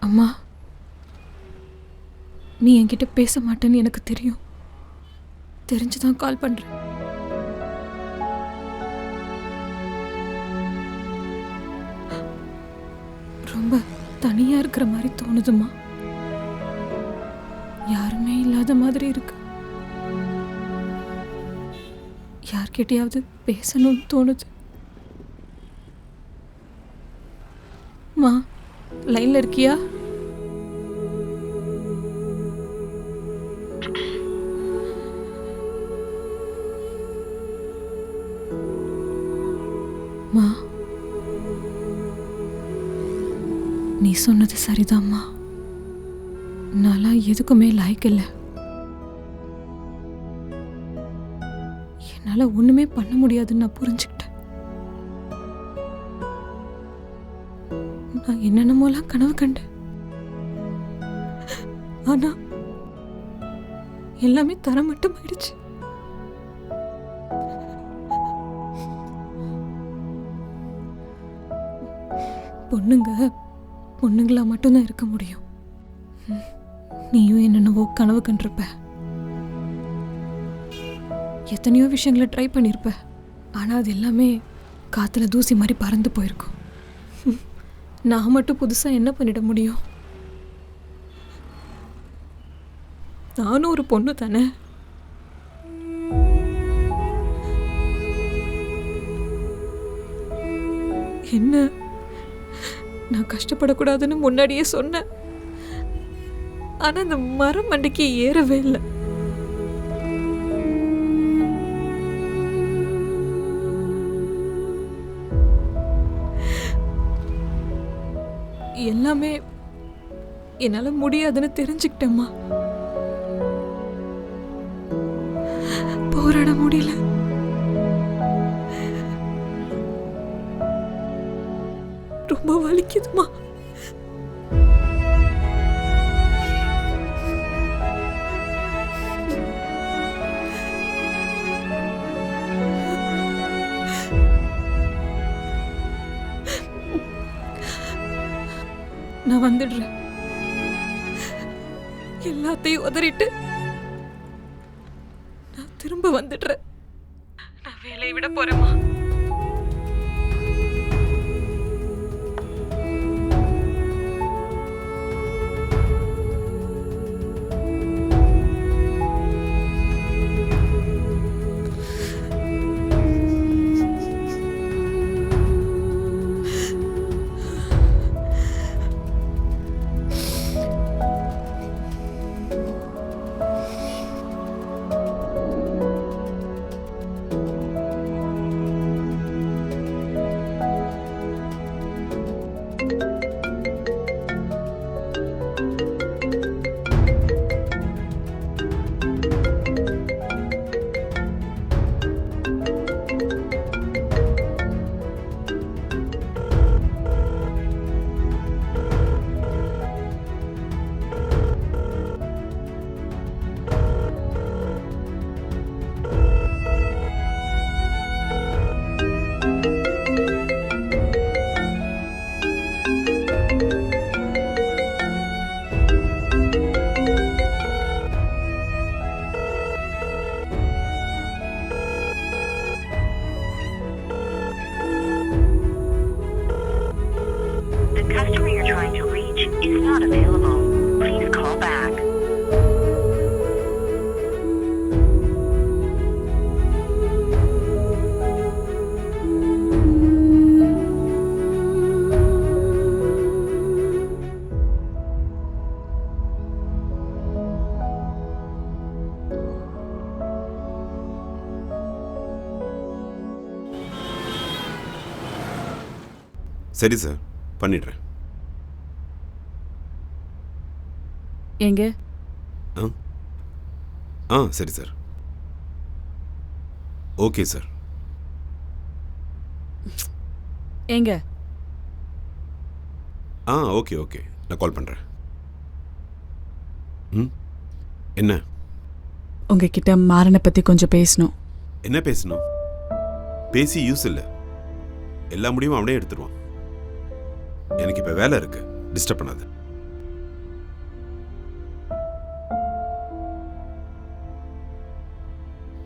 அம்மா, நீ என்கிட்ட பேச மாட்டேன்னு எனக்கு தெரியும். தெரிஞ்சுதான் கால் பண்றேன். ரொம்ப தனியா இருக்கிற மாதிரி தோணுதுமா. யாருமே இல்லாத மாதிரி இருக்கு. யார்கிட்டயாவது பேசணும்னு தோணுது. மா, லைன்ல இருக்கியா? மா, நீ சொன்னது சரிதாம்மா. நான்லாம் எதுக்குமே லாய்க்கு இல்லை. என்னால ஒண்ணுமே பண்ண முடியாதுன்னு நான் புரிஞ்சுக்கிட்டேன். நான் என்னென்னமோலாம் கனவு கண்டேன். ஆனா எல்லாமே தரமட்டம் ஆயிடுச்சு. பொண்ணுங்களா மட்டும்தான் இருக்க முடியும். நீயும் என்னென்னவோ கனவு கண்டிருப்ப. எத்தனையோ விஷயங்களை ட்ரை பண்ணியிருப்ப. ஆனா அது எல்லாமே காத்துல தூசி மாதிரி பறந்து போயிருக்கும். நான் மட்டும் புதுசா என்ன பண்ணிட முடியும்? நானும் ஒரு பொண்ணு தானே. என்ன, நான் கஷ்டப்படக்கூடாதுன்னு முன்னாடியே சொன்னேன். ஆனா அந்த மரம் மண்டைக்கு ஏறவே இல்லை. எல்லாமே என்னால முடியாதுன்னு தெரிஞ்சுக்கிட்டேம்மா. போராட முடியல. ரொம்ப வலிக்குதுமா. நான் வந்துடுறேன். எல்லாத்தையும் உதறிட்டு நான் திரும்ப வந்துடுறேன். நான் வேலையை விட போறேம்மா. is not available. Please call back. சரி சார், பண்ணிடுறேன். எங்க? சரி சார். Okay sir. எங்க? ஓகே ஓகே, நான் கால் பண்ணுறேன். என்ன? உங்ககிட்ட மாறனை பற்றி கொஞ்சம் பேசணும். என்ன பேசணும்? பேசி யூஸ் இல்லை. எல்லா முடிவும் அவனே எடுத்துருவான். எனக்கு இப்போ வேலை இருக்கு, டிஸ்டர்ப் பண்ணாது.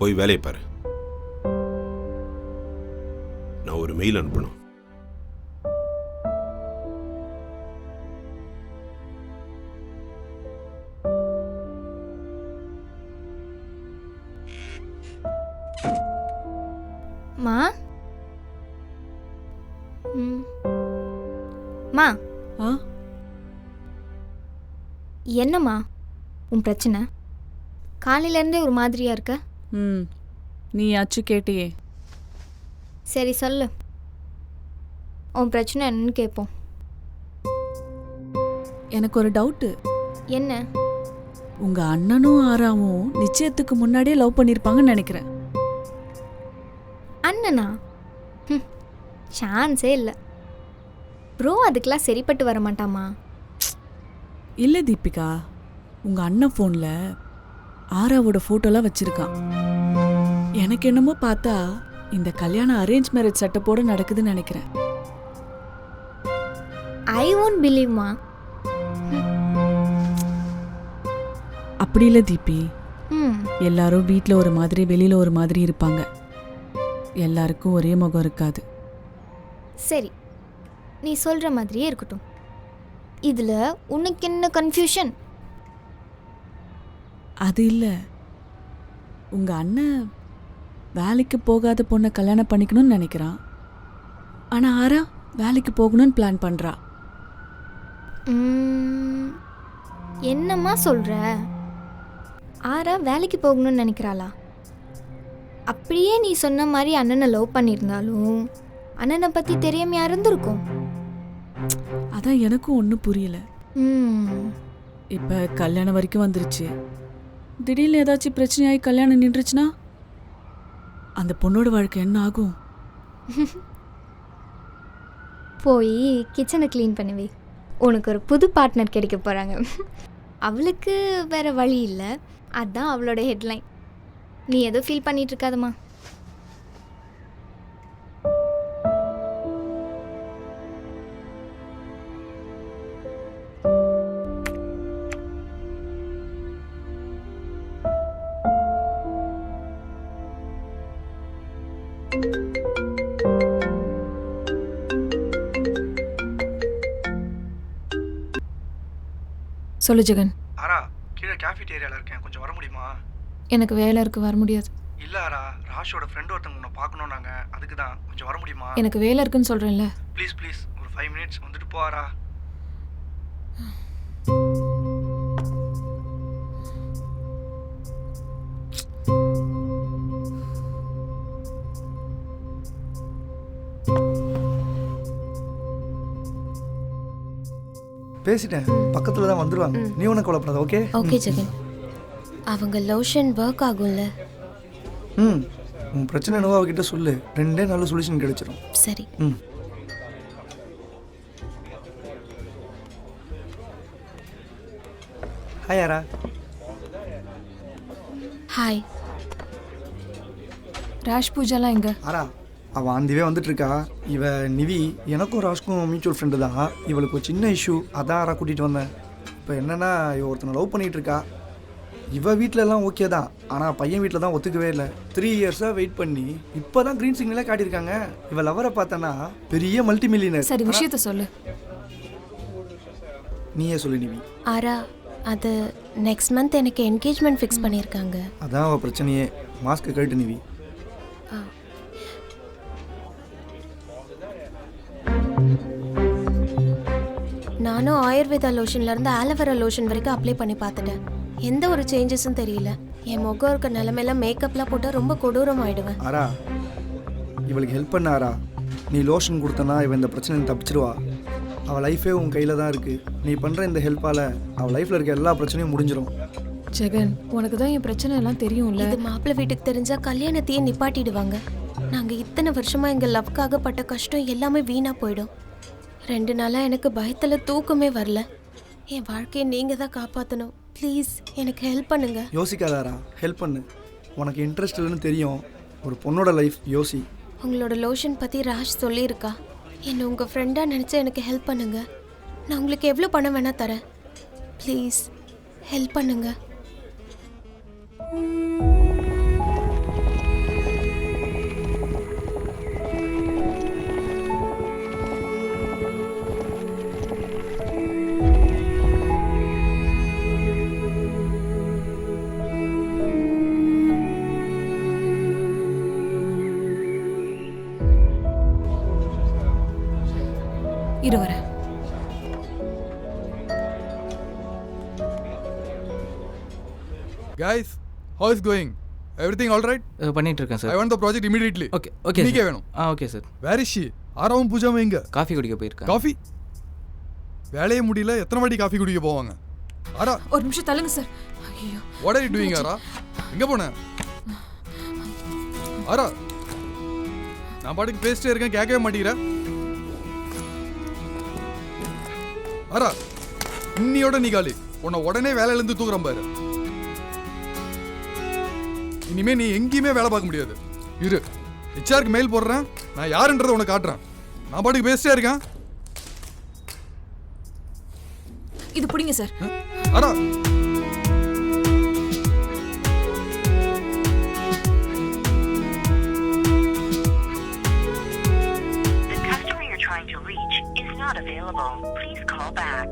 போய் வேலையை பாரு. நான் ஒரு மெயில் அனுப்பணும். மா மா ஆ என்னம்மா உன் பிரச்சனை? காலையிலேருந்தே ஒரு மாதிரியா இருக்க. ம் நீ ஆச்சு கேட்டியே. சரி சொல்லு, உன் பிரச்சனை என்னன்னு கேட்போம். எனக்கு ஒரு டவுட்டு. என்ன? உங்க அண்ணனும் ஆராவும் நிச்சயத்துக்கு முன்னாடியே லவ் பண்ணியிருப்பாங்கன்னு நினைக்கிறேன். அண்ணனா? சான்ஸே இல்லை. ப்ரோ அதுக்கெல்லாம் சரிப்பட்டு வர மாட்டாமா. இல்லை தீபிகா, உங்க அண்ணன் ஃபோனில் ஆராவோட ஃபோட்டோலாம் வச்சிருக்கான். எனக்கு என்னமோ பார்த்தா இந்த கல்யாணம் அரேஞ்ச் மேரேஜ் செட்டப்போட நடக்குதுன்னு நினைக்கிறேன். ஐ ஒன்ட் பிலீவ்மா. அப்படி இல்லை தீபி, ம் எல்லாரும் வீட்டில் ஒரு மாதிரி வெளியில் ஒரு மாதிரி இருப்பாங்க. எல்லாருக்கும் ஒரே முகம் இருக்காது. சரி, நீ சொல்கிற மாதிரியே இருக்கட்டும். இதில் உனக்கு என்ன கன்ஃபியூஷன்? அது இல்லை, உங்கள் அண்ணன் வேலைக்கு போகாத பொண்ணை கல்யாணம் பண்ணிக்கணும்னு நினைக்கிறான். ஆனால் ஆரா வேலைக்கு போகணும்னு பிளான் பண்ணுறா. என்னம்மா சொல்கிற? ஆரா வேலைக்கு போகணும்னு நினைக்கிறாளா? அப்படியே நீ சொன்ன மாதிரி அண்ணனை லவ் பண்ணியிருந்தாலும் அண்ணனை பற்றி தெரியாம இருந்திருக்கும். அதான் எனக்கும் ஒன்றும் புரியல. இப்போ கல்யாணம் வரைக்கும் வந்துருச்சு. திடீர்னு ஏதாச்சும் பிரச்சனையாகி கல்யாணம் நின்றுச்சுன்னா அந்த பொண்ணோட வாழ்க்கை என்ன ஆகும்? போய் கிச்சனை க்ளீன் பண்ணுவே, உனக்கு ஒரு புது பார்ட்னர் கிடைக்க போகிறாங்க. அவளுக்கு வேற வழி இல்லை, அதுதான் அவளோட ஹெட்லைன். நீ எதுவும் ஃபீல் பண்ணிட்டு இருக்காதம்மா. சொல்லு ஜெகன். ஆரா, கீழே கேஃபிடேரியாவில் இருக்கேன், கொஞ்சம் வர முடியுமா? எனக்கு வேலை இருக்கு, வர முடியாது. இல்லை ஆரா, ராஷோட ஃப்ரெண்டு ஒருத்தவங்க உன்னை பார்க்கணுன்னாங்க, அதுக்கு தான். கொஞ்சம் வர முடியுமா? எனக்கு வேலை இருக்குன்னு சொல்கிறேன்ல. ப்ளீஸ் ப்ளீஸ், ஒரு 5 மினிட்ஸ் வந்துட்டு போ ஆரா. பேசிட்டேன், பக்கத்தில் தான் வந்துடுவாங்க. நீ ஒன்றும் கவலைப்படாத. ஓகே ஓகே ஜெகன், அவங்க லோஷன் ஒர்க் ஆகும்ல? உன் பிரச்சனை என்னவோ அவகிட்ட சொல்லு, 2 நாள் சொல்யூஷன் கிடைச்சிடும். சரி. ஹாய் ஆரா. ஹாய். ராஷ் பூஜாலாம் எங்க? ஆரா, அவள் ஆந்திவே வந்துட்டு இருக்கா. இவ நிவி எனக்கும் ராஷ்க்கும் மியூச்சுவல் ஃப்ரெண்டு தான். இவளுக்கு ஒரு சின்ன இஷ்யூ, அதான் ஆரா கூட்டிகிட்டு வந்தேன். இப்போ என்னென்னா, இவ ஒருத்தனை லவ் பண்ணிகிட்டு இருக்கா. இவள் வீட்டில் எல்லாம் ஓகே தான், ஆனால் பையன் வீட்டில் தான் ஒத்துக்கவே இல்லை. 3 இயர்ஸாக வெயிட் பண்ணி இப்போ தான் க்ரீன் சிக்னலே காட்டியிருக்காங்க. இவள் லவரை பார்த்தனா பெரிய மல்டி மில்லியனர். சரி, விஷயத்த சொல்லு. நீயே சொல்லு நிவி. ஆரா, அது நெக்ஸ்ட் மந்த் எனக்கு என்கேஜ்மெண்ட் ஃபிக்ஸ் பண்ணியிருக்காங்க. அதான் அவள் பிரச்சனையே. மாஸ்க்கு கழட்டு நிவி. நானும் ஆயுர்வேதா லோஷன்லேருந்து ஆலோவேரா லோஷன் வரைக்கும் அப்ளை பண்ணி பார்த்துட்டேன். எந்த ஒரு சேஞ்சஸும் தெரியல. என் முகம் இருக்க நிலமையில மேக்கப்லாம் போட்டால் ரொம்ப கொடூரம் ஆயிடுவேன். ஆரா, இவளுக்கு ஹெல்ப் பண்ண ஆரா. நீ லோஷன் கொடுத்தனா இவன் இந்த பிரச்சனையை தப்பிச்சிருவா. அவள் லைஃபே உன் கையில் தான் இருக்குது. நீ பண்ணுற இந்த ஹெல்ப்பால் அவள் லைஃப்பில் இருக்க எல்லா பிரச்சனையும் முடிஞ்சிடும். ஜெகன், உனக்கு தான் என் பிரச்சனை எல்லாம் தெரியும்ல. இது மாப்பிள்ளை வீட்டுக்கு தெரிஞ்சா கல்யாணத்தையே நிப்பாட்டிடுவாங்க. நாங்கள் இத்தனை வருஷமா எங்கள் லவ்க்காக பட்ட கஷ்டம் எல்லாமே வீணாக போயிடும். 2 நாளாக எனக்கு பயத்தில் தூக்கமே வரல. என் வாழ்க்கையை நீங்கள் தான் காப்பாற்றணும். ப்ளீஸ் எனக்கு ஹெல்ப் பண்ணுங்க. யோசிக்காதாரா, ஹெல்ப் பண்ணு. உனக்கு இன்ட்ரெஸ்ட் இல்லைன்னு தெரியும். ஒரு பொண்ணோட லைஃப் யோசி. உங்களோட லோஷன் பற்றி ராஜ் சொல்லியிருக்கா. என்னை உங்கள் ஃப்ரெண்டாக நினச்சி எனக்கு ஹெல்ப் பண்ணுங்க. நான் உங்களுக்கு எவ்வளோ பணம் வேணால் தரேன். ப்ளீஸ் ஹெல்ப் பண்ணுங்க. இரு வரேன். Guys, how is going? Everything all right? பண்ணிட்டு இருக்கேன் I sir. want the project immediately. Okay okay இன்னைக்கே வேணும். Okay sir. Where is she? ஆராவும் பூஜாவும் எங்க? காஃபி குடிக்க போயிருக்கேன். காஃபி? வேலையே முடியல, எத்தனை வாட்டி காஃபி குடிக்க போவாங்க? ஆரா, ஒரு நிமிஷம் தள்ளுங்க சார். ஐயோ, what are you doing ஆரா? எங்க போன? ஆரா, நான் பாட்டுக்கு பேசிட்டே இருக்கேன், கேட்கவே மாட்டேங்கிற. ஆரா, இன்னியோட நீ காலி. உன்னை உடனே வேலையில இருந்து தூக்குறேன் பாரு. இனிமே நீ எங்கேயுமே வேலை பார்க்க முடியாது. இரு, ஹெச்ஆருக்கு மெயில் போடுறேன், நான் யாருன்றதை உனக்கு காட்டுறேன். நான் பாட்டுக்கு பேசிட்டே இருக்கேன். இது பிடிங்க சார். ஆரா, The customer you're trying to reach is not available. Please call back.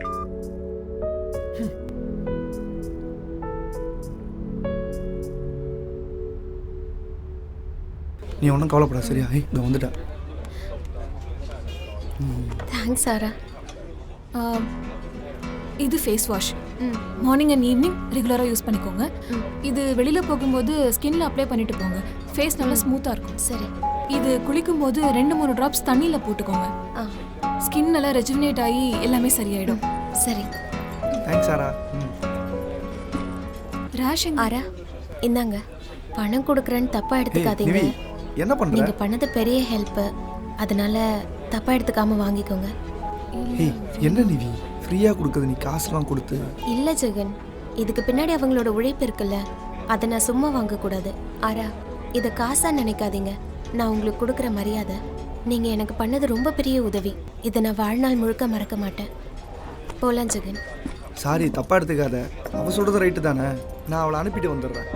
நீ ஒன்றும் கவலைப்படாத சரியா? இங்கே வந்துட்டேன். தேங்க்ஸ் ஆரா. இது face wash. Morning and evening ரெகுலராக யூஸ் பண்ணிக்கோங்க. இது வெளியில் போகும்போது ஸ்கின்ல அப்ளை பண்ணிட்டு போங்க. ஃபேஸ் நல்லா ஸ்மூத்தாக இருக்கும். சரி. இது குளிக்கும்போது 2-3 ட்ராப்ஸ் தண்ணியில் போட்டுக்கோங்க. ஆ ஸ்கின் நல்லா ரெஜுவினேட் ஆகி எல்லாமே சரியாயிடும். சரி. தேங்க்ஸ் சாரா. ரேஷன் ஆரா, இந்தாங்க பணம் கொடுக்குறேன்னு தப்பா எடுத்துக்காதீங்க. நிவி, என்ன பண்ணுற? நீங்க பண்ணது பெரிய ஹெல்ப், அதனால தப்பா எடுத்துக்காம வாங்கிக்கோங்க. ஏய், என்ன நிவி ஃப்ரீயாக கொடுக்குறது? நீ காசுலாம் கொடுத்து. இல்ல ஜெகன், இதுக்கு பின்னாடி அவங்களோட உழைப்பு இருக்குல்ல, அதை நான் சும்மா வாங்கக்கூடாது. ஆரா, இதை காசா நினைக்காதீங்க. நான் உங்களுக்கு கொடுக்குற மரியாதை. நீங்க எனக்கு பண்ணது ரொம்ப பெரிய உதவி. இதை நான் வாழ்நாள் முழுக்க மறக்க மாட்டேன். போலாம் ஜெகன். சாரி, தப்பாக எடுத்துக்காத. அவள் சொல்கிறது ரைட்டு தானே. நான் அவளை அனுப்பிட்டு வந்துடுறேன்.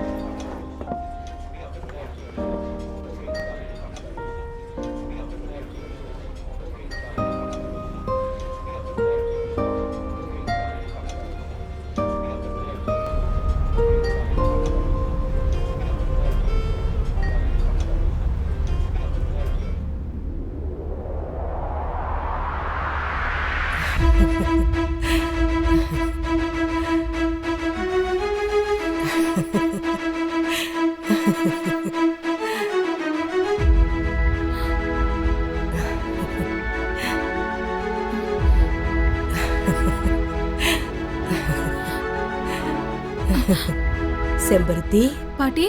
செம்பருத்தி பாட்டி,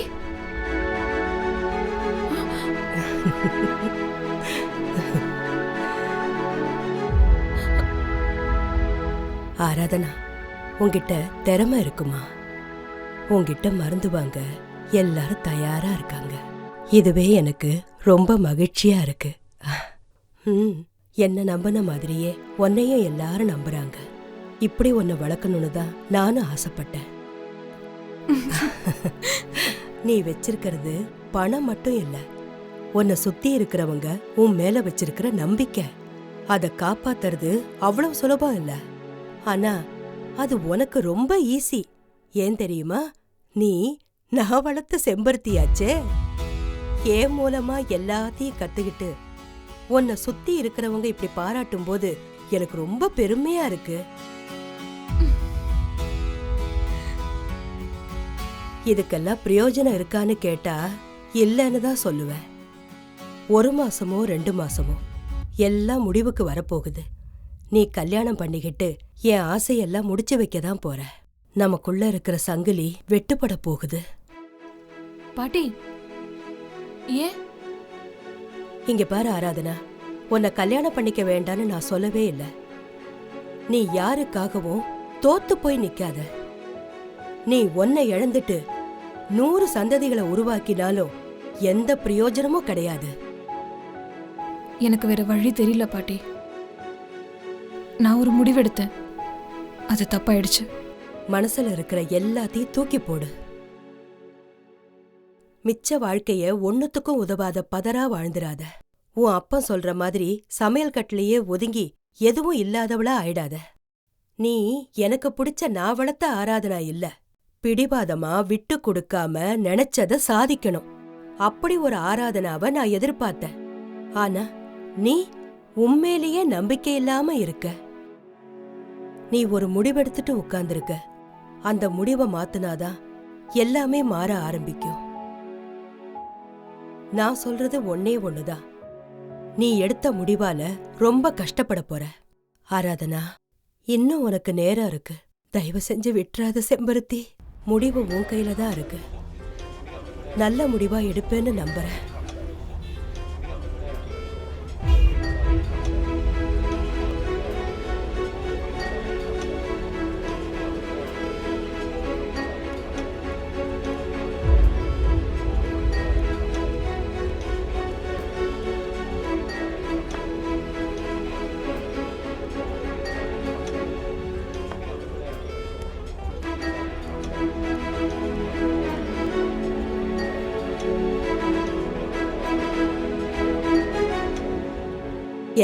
ஆராதனா, உன்கிட்ட திறமை இருக்குமா? உன்கிட்ட மருந்து வாங்க எல்லாரும் தயாரா இருக்காங்க. இதுவே எனக்கு ரொம்ப மகிழ்ச்சியா இருக்கு. என்ன நம்பின மாதிரியே உன்னையும் எல்லாரும் நம்புறாங்க. இப்படி உன்னை வளர்க்கணும்னு தான் நானும் ஆசைப்பட்டேன். நீ வச்சிருக்கிறது பணம் மட்டும் இல்ல, உன்னை சுத்தி இருக்கிறவங்க உன் மேல வச்சிருக்கிற நம்பிக்கை. அதை காப்பாத்துறது அவ்வளவு சுலபம் இல்ல. ஆனா அது உனக்கு ரொம்ப ஈஸி. ஏன் தெரியுமா? நீ நான் வளர்த்த செம்பருத்தியாச்சே. ஏன் மூலமா எல்லாத்தையும் கத்துக்கிட்டு உன்னை சுத்தி இருக்கிறவங்க இப்படி பாராட்டும் போது எனக்கு ரொம்ப பெருமையா இருக்கு. இதுக்கெல்லாம் பிரயோஜனம் இருக்கான்னு கேட்டா இல்லைன்னு தான் சொல்லுவேன். 1 மாசமோ 2 மாசமோ எல்லாம் முடிவுக்கு வரப்போகுது. நீ கல்யாணம் பண்ணிக்கிட்டு என் ஆசையெல்லாம் முடிச்சு வைக்க தான் போற. நமக்குள்ள இருக்கிற சங்கிலி வெட்டுப்பட போகுது. பாட்டி, ஏன்? இங்க பாரு ஆராதனா, உன்னை கல்யாணம் பண்ணிக்க வேண்டான்னு நான் சொல்லவே இல்லை. நீ யாருக்காகவும் தோத்து போய் நிக்காத. நீ உன்னை இழந்துட்டு 100 சந்ததிகளை உருவாக்கினாலும் எந்த பிரயோஜனமும் கிடையாது. எனக்கு வேற வழி தெரியல பாட்டி. நான் ஒரு முடிவெடுத்தேன், அது தப்பாயிடுச்சு. மனசுல இருக்கிற எல்லாத்தையும் தூக்கி போடு. மிச்ச வாழ்க்கைய ஒன்னுத்துக்கும் உதவாத பதறா வாழ்ந்துராத. உன் அப்பன் சொல்ற மாதிரி சமையல் கட்டிலேயே ஒதுங்கி எதுவும் இல்லாதவளா ஆயிடாத. நீ எனக்கு பிடிச்ச நான் வளர்த்த ஆராதனா இல்ல. பிடிவாதமா விட்டு கொடுக்காம நினைச்சத சாதிக்கணும். அப்படி ஒரு ஆராதனாவை நான் எதிர்பார்த்தேன். ஆனா நீ உண்மையிலேயே நம்பிக்கை இல்லாம இருக்க. நீ ஒரு முடிவெடுத்துட்டு உட்கார்ந்திருக்க. அந்த முடிவை மாத்துனாதான் எல்லாமே மாற ஆரம்பிக்கும். நான் சொல்றது ஒன்னே ஒண்ணுதான். நீ எடுத்த முடிவால ரொம்ப கஷ்டப்பட போற. ஆராதனா, இன்னும் உனக்கு நேரம் இருக்கு. தயவு செஞ்சு விட்டுறாத செம்பருத்தி. முடிவு உன் கையில தான் இருக்கு. நல்ல முடிவா எடுப்பேன்னு நம்புறேன்.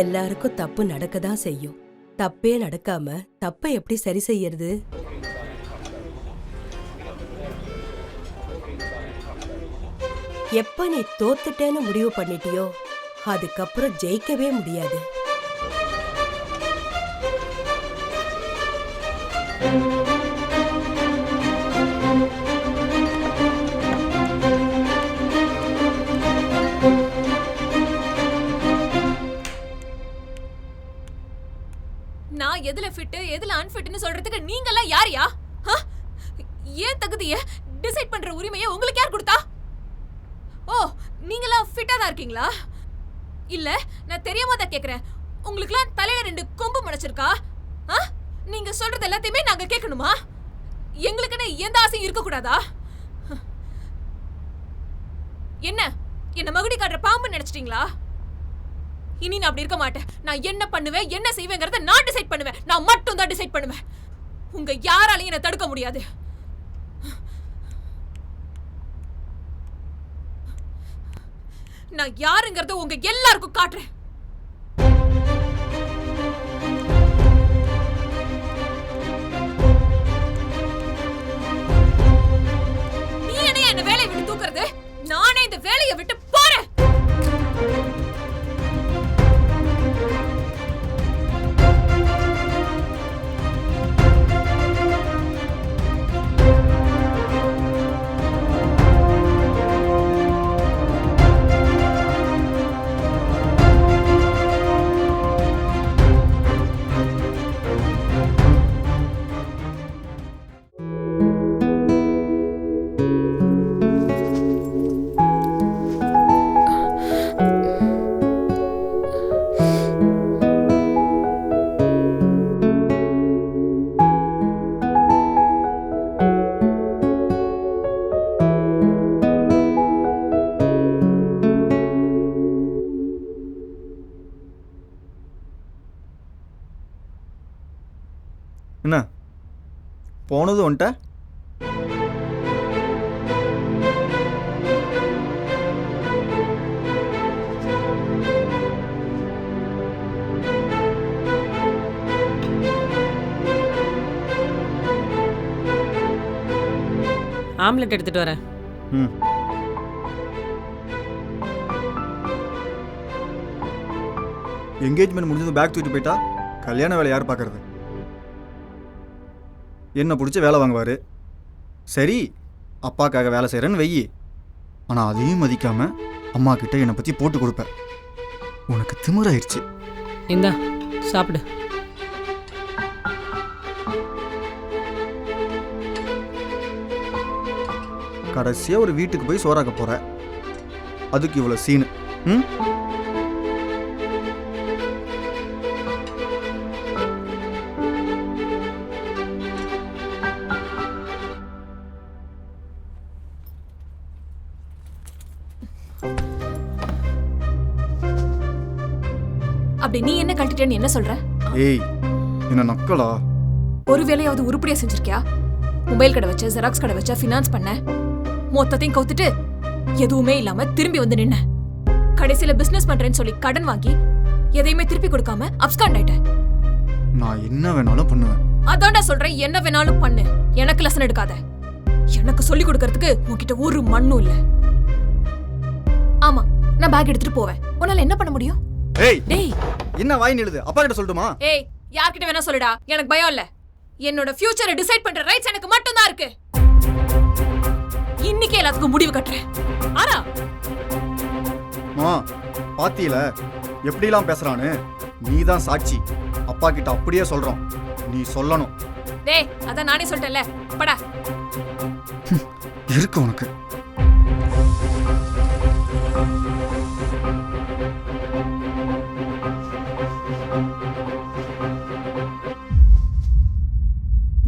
எல்லாருக்கும் தப்பு நடக்கதான் செய்யும். தப்பே நடக்காம தப்பை எப்படி சரி செய்யறது? எப்ப நீ தோத்துட்டேன்னு முடிவு பண்ணிட்டியோ அதுக்கப்புறம் ஜெயிக்கவே முடியாது. நான் எதுல ஃபிட் எதுல அன்ஃபிட்னு சொல்றதுக்கு நீங்கெல்லாம் யாரியா? ஏன் தகுதிய டிசைட் பண்ற உரிமையை உங்களுக்கு யார் கொடுத்தா? ஓ, நீங்கெல்லாம் ஃபிட்டா தான் இருக்கீங்களா? இல்ல நான் தெரியாம தான் கேக்குறேன். உங்களுக்குலாம் தலையில 2 கொம்பு முளைச்சிருக்கா? நீங்க சொல்றது எல்லாத்தையுமே நாங்க கேட்கணுமா? எங்களுக்குன்னு எந்த ஆசையும் இருக்க கூடாதா? என்ன மகுடி காட்டுற பாம்பு நினைச்சிட்டீங்களா? இனி நான் அப்படி இருக்க மாட்டேன். நான் என்ன பண்ணுவேன் என்ன செய்வேங்கிறத நான் டிசைட் பண்ணுவேன். நான் மட்டும் தான் டிசைட் பண்ணுவேன். உங்க யாராலையும் என்ன தடுக்க முடியாது. நான் யாருங்கிறத உங்க எல்லாருக்கும் காட்டுறேன். நீ என்ன வேலையை விட்டு தூக்குறது? நானே இந்த வேலையை விட்டு போறேன். என்ன போனது வந்துட்ட? ஆம்லெட் எடுத்துட்டு வரேன். என்கேஜ்மெண்ட் முடிஞ்சது பேக் தூக்கிட்டு போயிட்டா கல்யாண வேலை யார் பார்க்கறது? என்ன பிடிச்ச வேலை வாங்குவார். சரி, அப்பாக்காக வேலை செய்கிறேன்னு வெயி. ஆனால் அதையும் மதிக்காம அம்மா கிட்ட என்னை பற்றி போட்டு கொடுப்பேன். உனக்கு திமிராயிருச்சு. இந்தா சாப்பிடு. கடைசியாக ஒரு வீட்டுக்கு போய் சோறாக்க போகிற. அதுக்கு இவ்வளோ சீனு. அப்படி நீ என்ன கழட்டிட்டேன்னு என்ன சொல்ற? ஏய், என்ன நக்கலா? ஒரு வேலையாவது உருப்படியா செஞ்சிருக்கியா? மொபைல் கடை வச்ச, ஜெராக்ஸ் கடை வச்ச, ஃபினான்ஸ் பண்ண, மொத்தத்தையும் கவுத்துட்டு எதுவுமே இல்லாம திரும்பி வந்து நின்ன. கடைசியில பிசினஸ் பண்றேன்னு சொல்லி கடன் வாங்கி எதையுமே திருப்பி கொடுக்காம அப்ஸ்காண்ட் ஆயிட்ட. நான் என்ன வேணாலும் பண்ணுவேன். அதான்டா சொல்றேன், என்ன வேணாலும் பண்ணு. எனக்கு லெசன் எடுக்காத. எனக்கு சொல்லி கொடுக்கறதுக்கு உன்கிட்ட ஒரு மண்ணும் இல்ல. ஆமா, நான் பேக் எடுத்துட்டு போவேன். உன்னால என்ன பண்ண முடியும்? ஏய் டேய் என்ன வாய் நிழுது அப்பா கிட்ட சொல்லட்டுமா? ஏய் யார்கிட்ட வேணா சொல்லுடா, எனக்கு பயம் இல்ல. என்னோட ஃபியூச்சரை டிசைட் பண்ற ரைட்ஸ் எனக்கு மட்டும் தான் இருக்கு. இன்னைக்கே எல்லாத்துக்கும் முடிவு கட்டுறேன். ஆனா மா பாத்தியில எப்படிலாம் பேசுறான்னு? நீ தான் சாட்சி. அப்பா கிட்ட அப்படியே சொல்றோம், நீ சொல்லணும். டேய் அதான் நானே சொல்லிட்டேன்ல, படா. இருக்கு உனக்கு.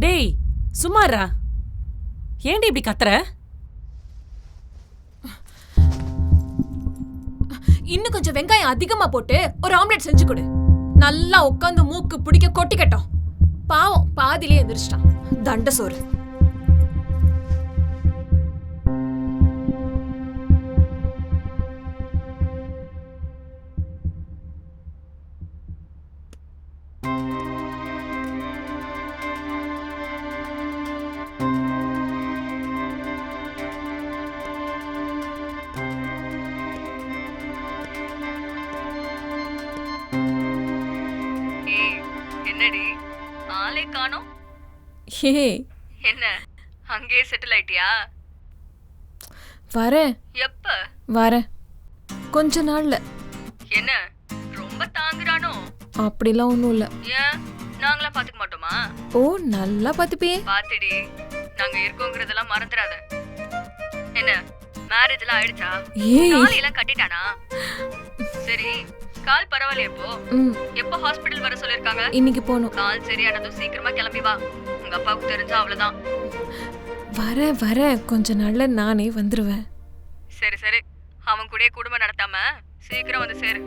டேய் சும்மாரா, ஏன்டி இப்படி கத்துற? இன்னும் கொஞ்சம் வெங்காயம் அதிகமா போட்டு ஒரு ஆம்லெட் செஞ்சு கொடு. நல்லா உட்காந்து மூக்கு பிடிக்க கொட்டிக்கட்டும். பாவம் பாதியிலே எந்திரிச்சிட்டான், தண்ட சோறு. என்னடி ஆளே காணோம்? ஏ என்ன அங்கேயே செட்டில் ஆயிட்டியா? வரேன். எப்ப வரேன், கொஞ்ச நாள்ல. என்ன ரொம்ப தாங்குறானோ? அப்படிலாம் ஒன்றும் இல்லை. ஏன் நாங்களா பாத்துக்க மாட்டோமா? ஓ நல்லா பார்த்துப்பியே. பாத்துடி, நாங்க இருக்கோங்கிறதெல்லாம் மறந்துடாத. என்ன மேரேஜ் எல்லாம் ஆயிடுச்சா? ஏய் தாலி எல்லாம் கட்டிட்டானா? சரி, கால் பரவாயில்லையா இப்போ? எப்போ ஹாஸ்பிடல் வர சொல்லிருக்காங்க? இன்னைக்கு போகணும். கால் சரியானதும் சீக்கிரமா கிளம்பி வா. உங்க அப்பாவுக்கு தெரிஞ்சா அவ்வளவுதான். வரேன், கொஞ்ச நாள்ல நானே வந்துருவேன். சரி சரி, அவன் கூடயே குடும்பம் நடத்தாம சீக்கிரம் வந்து சேரு.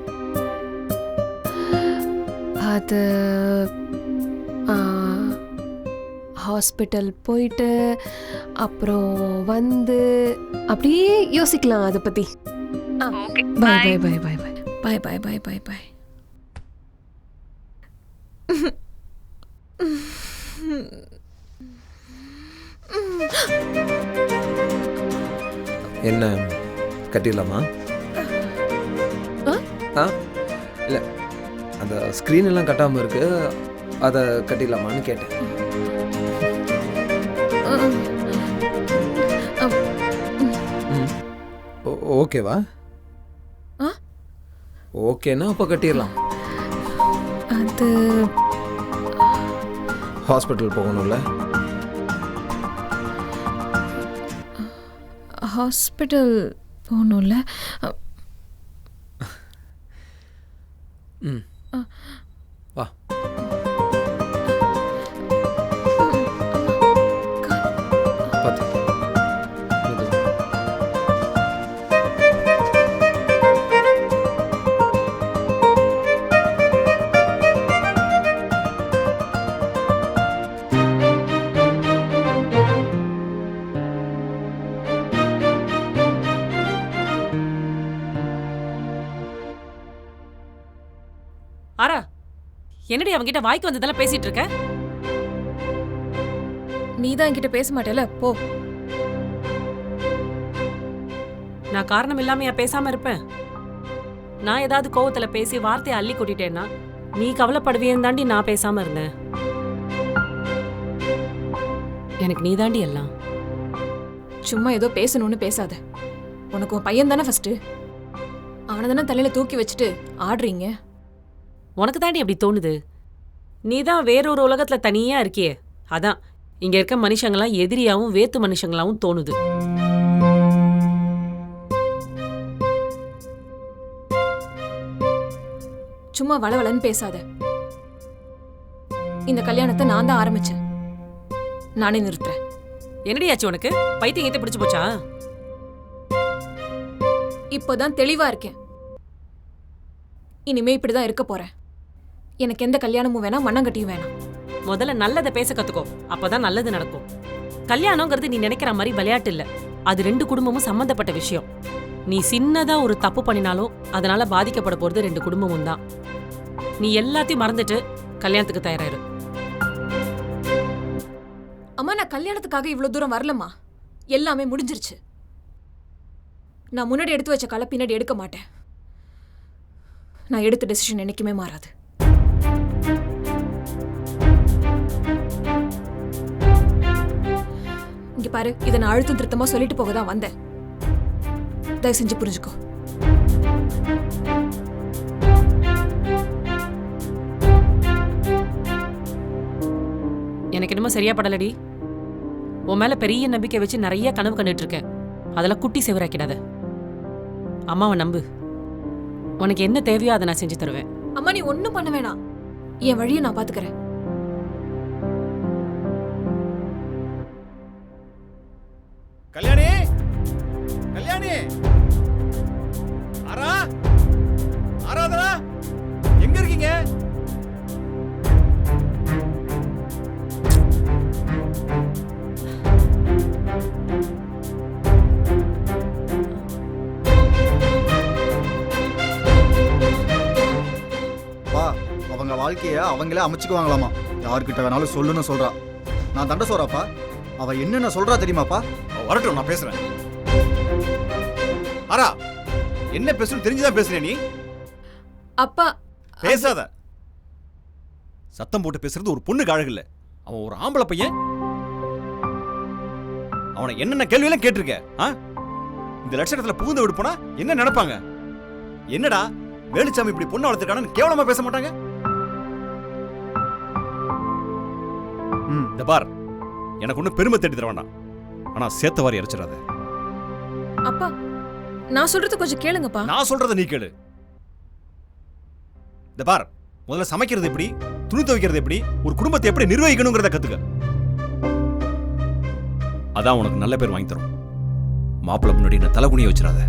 அது ஹாஸ்பிட்டல் போயிட்டு அப்புறம் வந்து அப்படியே யோசிக்கலாம் அதை பத்தி. Okay, bye bye bye bye bye bye bye bye bye bye. என்ன கட்டிடலாமா? இல்லை, அந்த ஸ்க்ரீன் எல்லாம் கட்டாமல் இருக்கு, அதை கட்டிடலாமான்னு கேட்டேன். ஓகேவா? ஓகேனா அப்போ கட்டிடலாம். அது ஹாஸ்பிட்டல் போகணும்ல? ஹாஸ்பிட்டல் போகணும்ல? வா. பார்த்து. ஆரா, என்னடி அவன்கிட்ட வாய்க்கு வந்ததெல்லாம் பேசிட்டு இருக்க? நீ தான் என்கிட்ட பேச மாட்டேல, போ. நான் காரணம் இல்லாமையா பேசாம இருப்பேன்? நான் ஏதாவது கோவத்துல பேசி வார்த்தையை அள்ளி கொட்டிட்டேன்னா நீ கவலைப்படுவியன்னு தாண்டி நான் பேசாம இருந்தேன். எனக்கு நீ தாண்டி எல்லாம். சும்மா ஏதோ பேசணும்னு பேசாத. உனக்கு உன் பையன் தானே ஃபர்ஸ்ட். அவனை தானே தலையில தூக்கி வச்சுட்டு ஆடுறீங்க. உனக்கு தாண்டி அப்படி தோணுது. நீ தான் வேறொரு உலகத்துல தனியா இருக்கியே, அதான் இங்க இருக்க மனுஷங்களாம் எதிரியாவும் வேத்து மனுஷங்களாவும் தோணுது. சும்மா வளவளன்னு பேசாத. இந்த கல்யாணத்தை நான் தான் ஆரம்பிச்சேன், நானே நிறுத்துறேன். என்னடி ஆச்சு உனக்கு? பைத்தியம் கிட்ட பிடிச்சு போச்சா? இப்போதான் தெளிவா இருக்கேன். இனிமே இப்படிதான் இருக்க போறேன். எனக்கு எந்த கல்யாணமும் வேணாம், மண்ணங்கட்டியும் வேணாம். முதல்ல நல்லதை பேச கத்துக்கோ, அப்பதான் நல்லது நடக்கும். கல்யாணங்கிறது நீ நினைக்கிற மாதிரி விளையாட்டு இல்ல, அது ரெண்டு குடும்பமும் சம்பந்தப்பட்ட விஷயம். நீ சின்னதா ஒரு தப்பு பண்ணினாலும் அதனால பாதிக்கப்பட போறது ரெண்டு குடும்பமும் தான். நீ எல்லாத்தையும் மறந்துட்டு கல்யாணத்துக்கு தயாராயிரு. அம்மா, நான் கல்யாணத்துக்காக இவ்வளவு தூரம் வரலம்மா. எல்லாமே முடிஞ்சிருச்சு. நான் முன்னாடி எடுத்து வச்ச காலை பின்னாடி எடுக்க மாட்டேன். நான் எடுத்த டெசிஷன் என்னைக்குமே மாறாது. இங்க பாரு, இதை நான் அழுத்தம் திருத்தமா சொல்லிட்டு போக தான் வந்தேன். தயவு செஞ்சு புரிஞ்சுக்கோ. எனக்கு என்னமோ சரியா படலடி. உன் மேல பெரிய நம்பிக்கை வச்சு நிறைய கனவு கண்டுட்டு இருக்கேன். அதெல்லாம் குட்டி செவராக்கிடாத. அம்மாவை நம்பு. உனக்கு என்ன தேவையோ அதை நான் செஞ்சு தருவேன். அம்மா, நீ ஒண்ணும் பண்ண வேணாம். என் வழியை நான் பாத்துக்கிறேன். கல்யாணி, கல்யாணி, ஆராதனா, எங்க இருக்கீங்க? அவங்க வாழ்க்கைய அவங்களே அமைச்சுக்குவாங்களாமா. யார்கிட்ட வேணாலும் சொல்லுன்னு சொல்றா. நான் தண்டை சொல்றாப்பா. அவ என்னென்ன சொல்றா தெரியுமாப்பா? வரட்டும், நான் பேசுறேன். ஆரா, என்ன பேசணும் தெரிஞ்சுதான் பேசுறேன். நீ அப்பா பேசாத. சத்தம் போட்டு பேசுறது ஒரு பொண்ணுக்கு அழகு இல்ல. அவன் ஒரு ஆம்பளை பையன். அவனை என்னென்ன கேள்வி எல்லாம் கேட்டிருக்க? இந்த லட்சணத்துல புகுந்து விட்டு போனா என்ன நினைப்பாங்க? என்னடா வேலுச்சாமி இப்படி பொண்ணு வளர்த்துருக்கானு கேவலமா பேச மாட்டாங்க? இந்த பார், எனக்கு ஒன்னும் பெருமை தேடி தர வேண்டாம். ஆனா சேத்த வாரி இறைச்சிடாத. அப்பா, நான் சொல்றது கொஞ்சம் கேளுங்கப்பா. நான் சொல்றத நீ கேளு. இந்த பார், முதல்ல சமைக்கிறது எப்படி, துணி துவைக்கிறது எப்படி, ஒரு குடும்பத்தை எப்படி நிர்வகிக்கணுங்கிறத கத்துக்க. அதான் உனக்கு நல்ல பேர் வாங்கி தரும். மாப்பிள்ளை முன்னாடி நான் தலைகுனிய வச்சிடாத.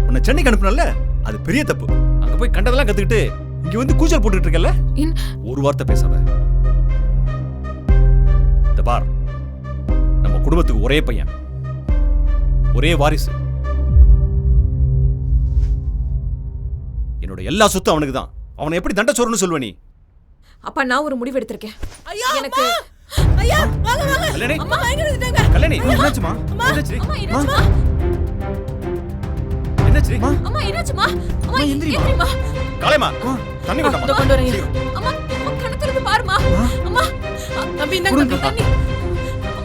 உன்னை சென்னைக்கு அனுப்புனல, அது பெரிய தப்பு. அங்க போய் கண்டதெல்லாம் கத்துக்கிட்டு இங்க வந்து கூச்சல் போட்டுட்டு இருக்கல. ஒரு வார்த்தை பேசாத. இந்த பார், நம்ம குடும்பத்துக்கு ஒரே பையன், ஒரே வாரிசு. என்னோட எல்லா சொத்தும் அவனுக்கு தான். அவனை எப்படி தண்டை சோறுன்னு சொல்லுவ நீ? அப்பா, நான் ஒரு முடிவு எடுத்திருக்கேன். எனக்கு ஐயா, வாங்க வாங்க. கல்யாணி, அம்மா எங்க இருக்காங்க? கல்யாணி, என்னாச்சுமா? என்னாச்சு? அம்மா, என்னாச்சுமா? என்னாச்சு? அம்மா, என்னாச்சுமா? அம்மா, எந்திரிமா. காளைமா, தண்ணி கொண்டு வா. கொண்டு வரேன். அம்மா, கண்ணு திறந்து பாருமா. அம்மா, தம்பி இந்தாங்க தண்ணி.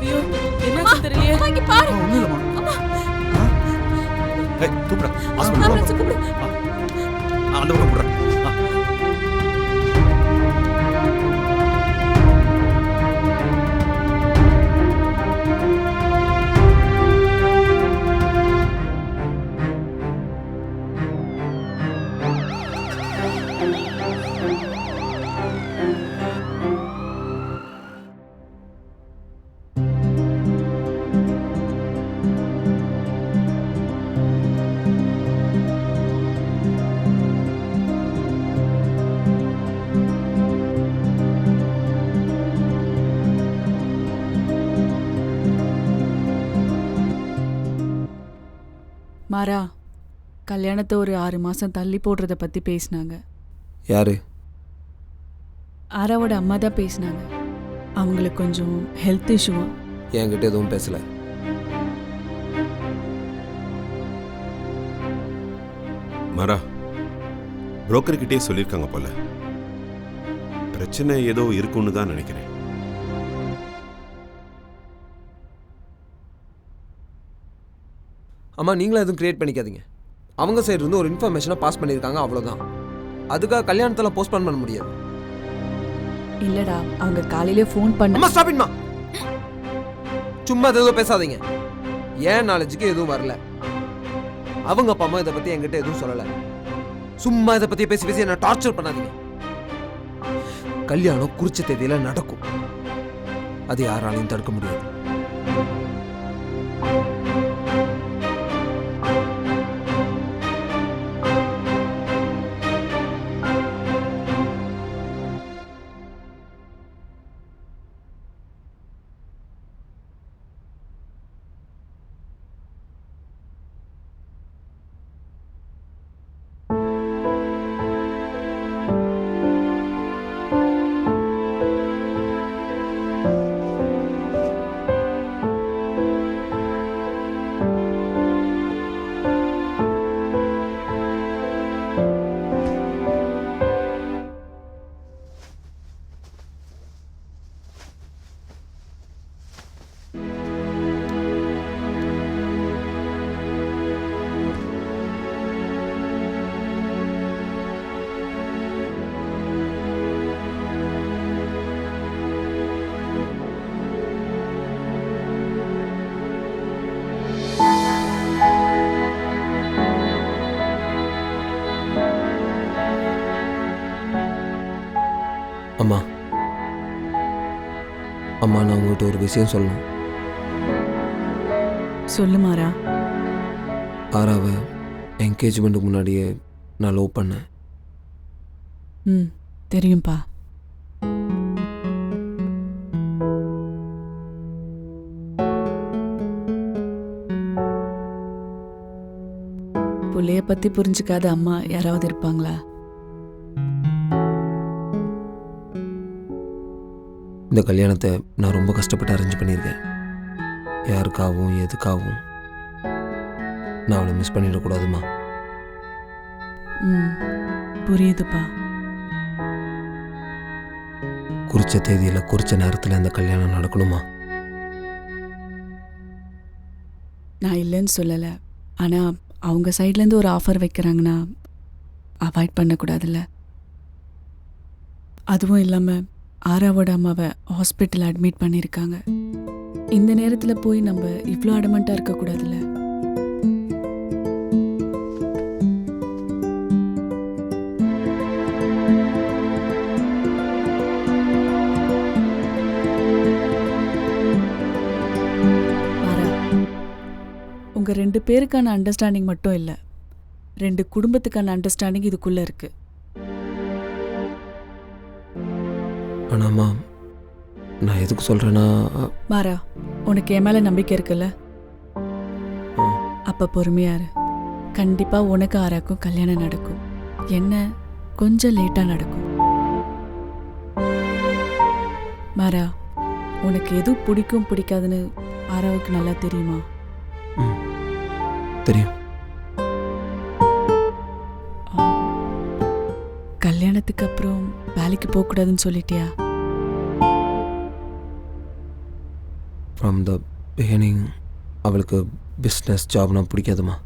ஐயோ, என்னாச்சு தெரியலையே. அம்மா, இங்க பாரு. அம்மா. ஏய், தூக்குடா. ஹாஸ்பிடல் கூப்பிடு. அந்த பக்கம் கூப்பிடுறேன். மாறா, கல்யாணத்தை ஒரு 6 மாசம் தள்ளி போடுறத பத்தி பேசினாங்க. யாரு? ஆராவோட அம்மா தான் பேசினாங்க. அவங்களுக்கு கொஞ்சம் ஹெல்த் இஷ்யூவா. என்கிட்ட எதுவும் பேசல. மாறா, புரோக்கர்கிட்டே சொல்லியிருக்காங்க போல. பிரச்சனை ஏதோ இருக்குன்னு தான் நினைக்கிறேன். அம்மா, நீங்களும் எதுவும் கிரியேட் பண்ணிக்காதீங்க. அவங்க சைடு இருந்து ஒரு இன்ஃபர்மேஷனை பாஸ் பண்ணியிருக்காங்க, அவ்வளோதான். அதுக்காக கல்யாணத்தில் போஸ்ட்போன் பண்ண முடியாது. இல்லடா, அவங்க காலையிலே ஃபோன் பண்ண. அம்மா, ஸ்டாப் இட்மா. சும்மா எதுவும் பேசாதீங்க. ஏன் நாலேஜுக்கு எதுவும் வரல. அவங்க அப்பா அம்மா இதை பற்றி என்கிட்ட எதுவும் சொல்லலை. சும்மா இதை பற்றி பேசி பேசி என்ன டார்ச்சர் பண்ணாதீங்க. கல்யாணம் குறிச்ச தேதியில் நடக்கும். அது யாராலையும் தடுக்க முடியாது. அம்மா, நான் உங்கள்கிட்ட ஒரு விஷயம் சொல்லணும். சொல்லு மாறா. ஆறாவை என்கேஜ்மெண்ட்டுக்கு முன்னாடியே நான் லவ் பண்ணேன். தெரியும்பா. புள்ளைய பத்தி புரிஞ்சுக்காத அம்மா யாராவது இருப்பாங்களா? இந்த கல்யாணத்தை நான் ரொம்ப கஷ்டப்பட்டு அரேஞ்ச் பண்ணியிருக்கேன். யாருக்காகவும் எதுக்காகவும் நான் அவளை மிஸ் பண்ணிடக்கூடாதுமா. புரியுதுப்பா. குறிச்ச தேதியில் குறிச்ச நேரத்தில் இந்த கல்யாணம் நடக்கணுமா? நான் இல்லைன்னு சொல்லலை, ஆனால் அவங்க சைட்லேருந்து ஒரு ஆஃபர் வைக்கிறாங்கன்னா அவாய்ட் பண்ணக்கூடாதுல்ல. அதுவும் இல்லாமல் ஆறாவோட அம்மாவை ஹாஸ்பிட்டல் அட்மிட் பண்ணியிருக்காங்க. இந்த நேரத்தில் போய் நம்ம இவ்வளோ அடமெண்ட்டாக இருக்கக்கூடாதுல்ல. உங்கள் 2 பேருக்கான அண்டர்ஸ்டாண்டிங் மட்டும் இல்லை, 2 குடும்பத்துக்கான அண்டர்ஸ்டாண்டிங் இதுக்குள்ளே இருக்கு. ஆனாம்மா, நான் எதுக்கு சொல்கிறேன்னா, மாறா, உனக்கு என் மேலே நம்பிக்கை இருக்குல்ல? அப்போ பொறுமையாரு. கண்டிப்பாக உனக்கு ஆறாக்கும் கல்யாணம் நடக்கும். என்ன கொஞ்சம் லேட்டாக நடக்கும். மாறா, உனக்கு எது பிடிக்கும் பிடிக்காதுன்னு ஆறாவுக்கு நல்லா தெரியுமா? தெரியும். கல்யாணத்துக்கு அப்புறம் வேலைக்கு போகக்கூடாதுன்னு சொல்லிட்டியா? ஃப்ரம் த பிகினிங் அவளுக்கு பிஸ்னஸ் ஜாப்னா பிடிக்காதுமா.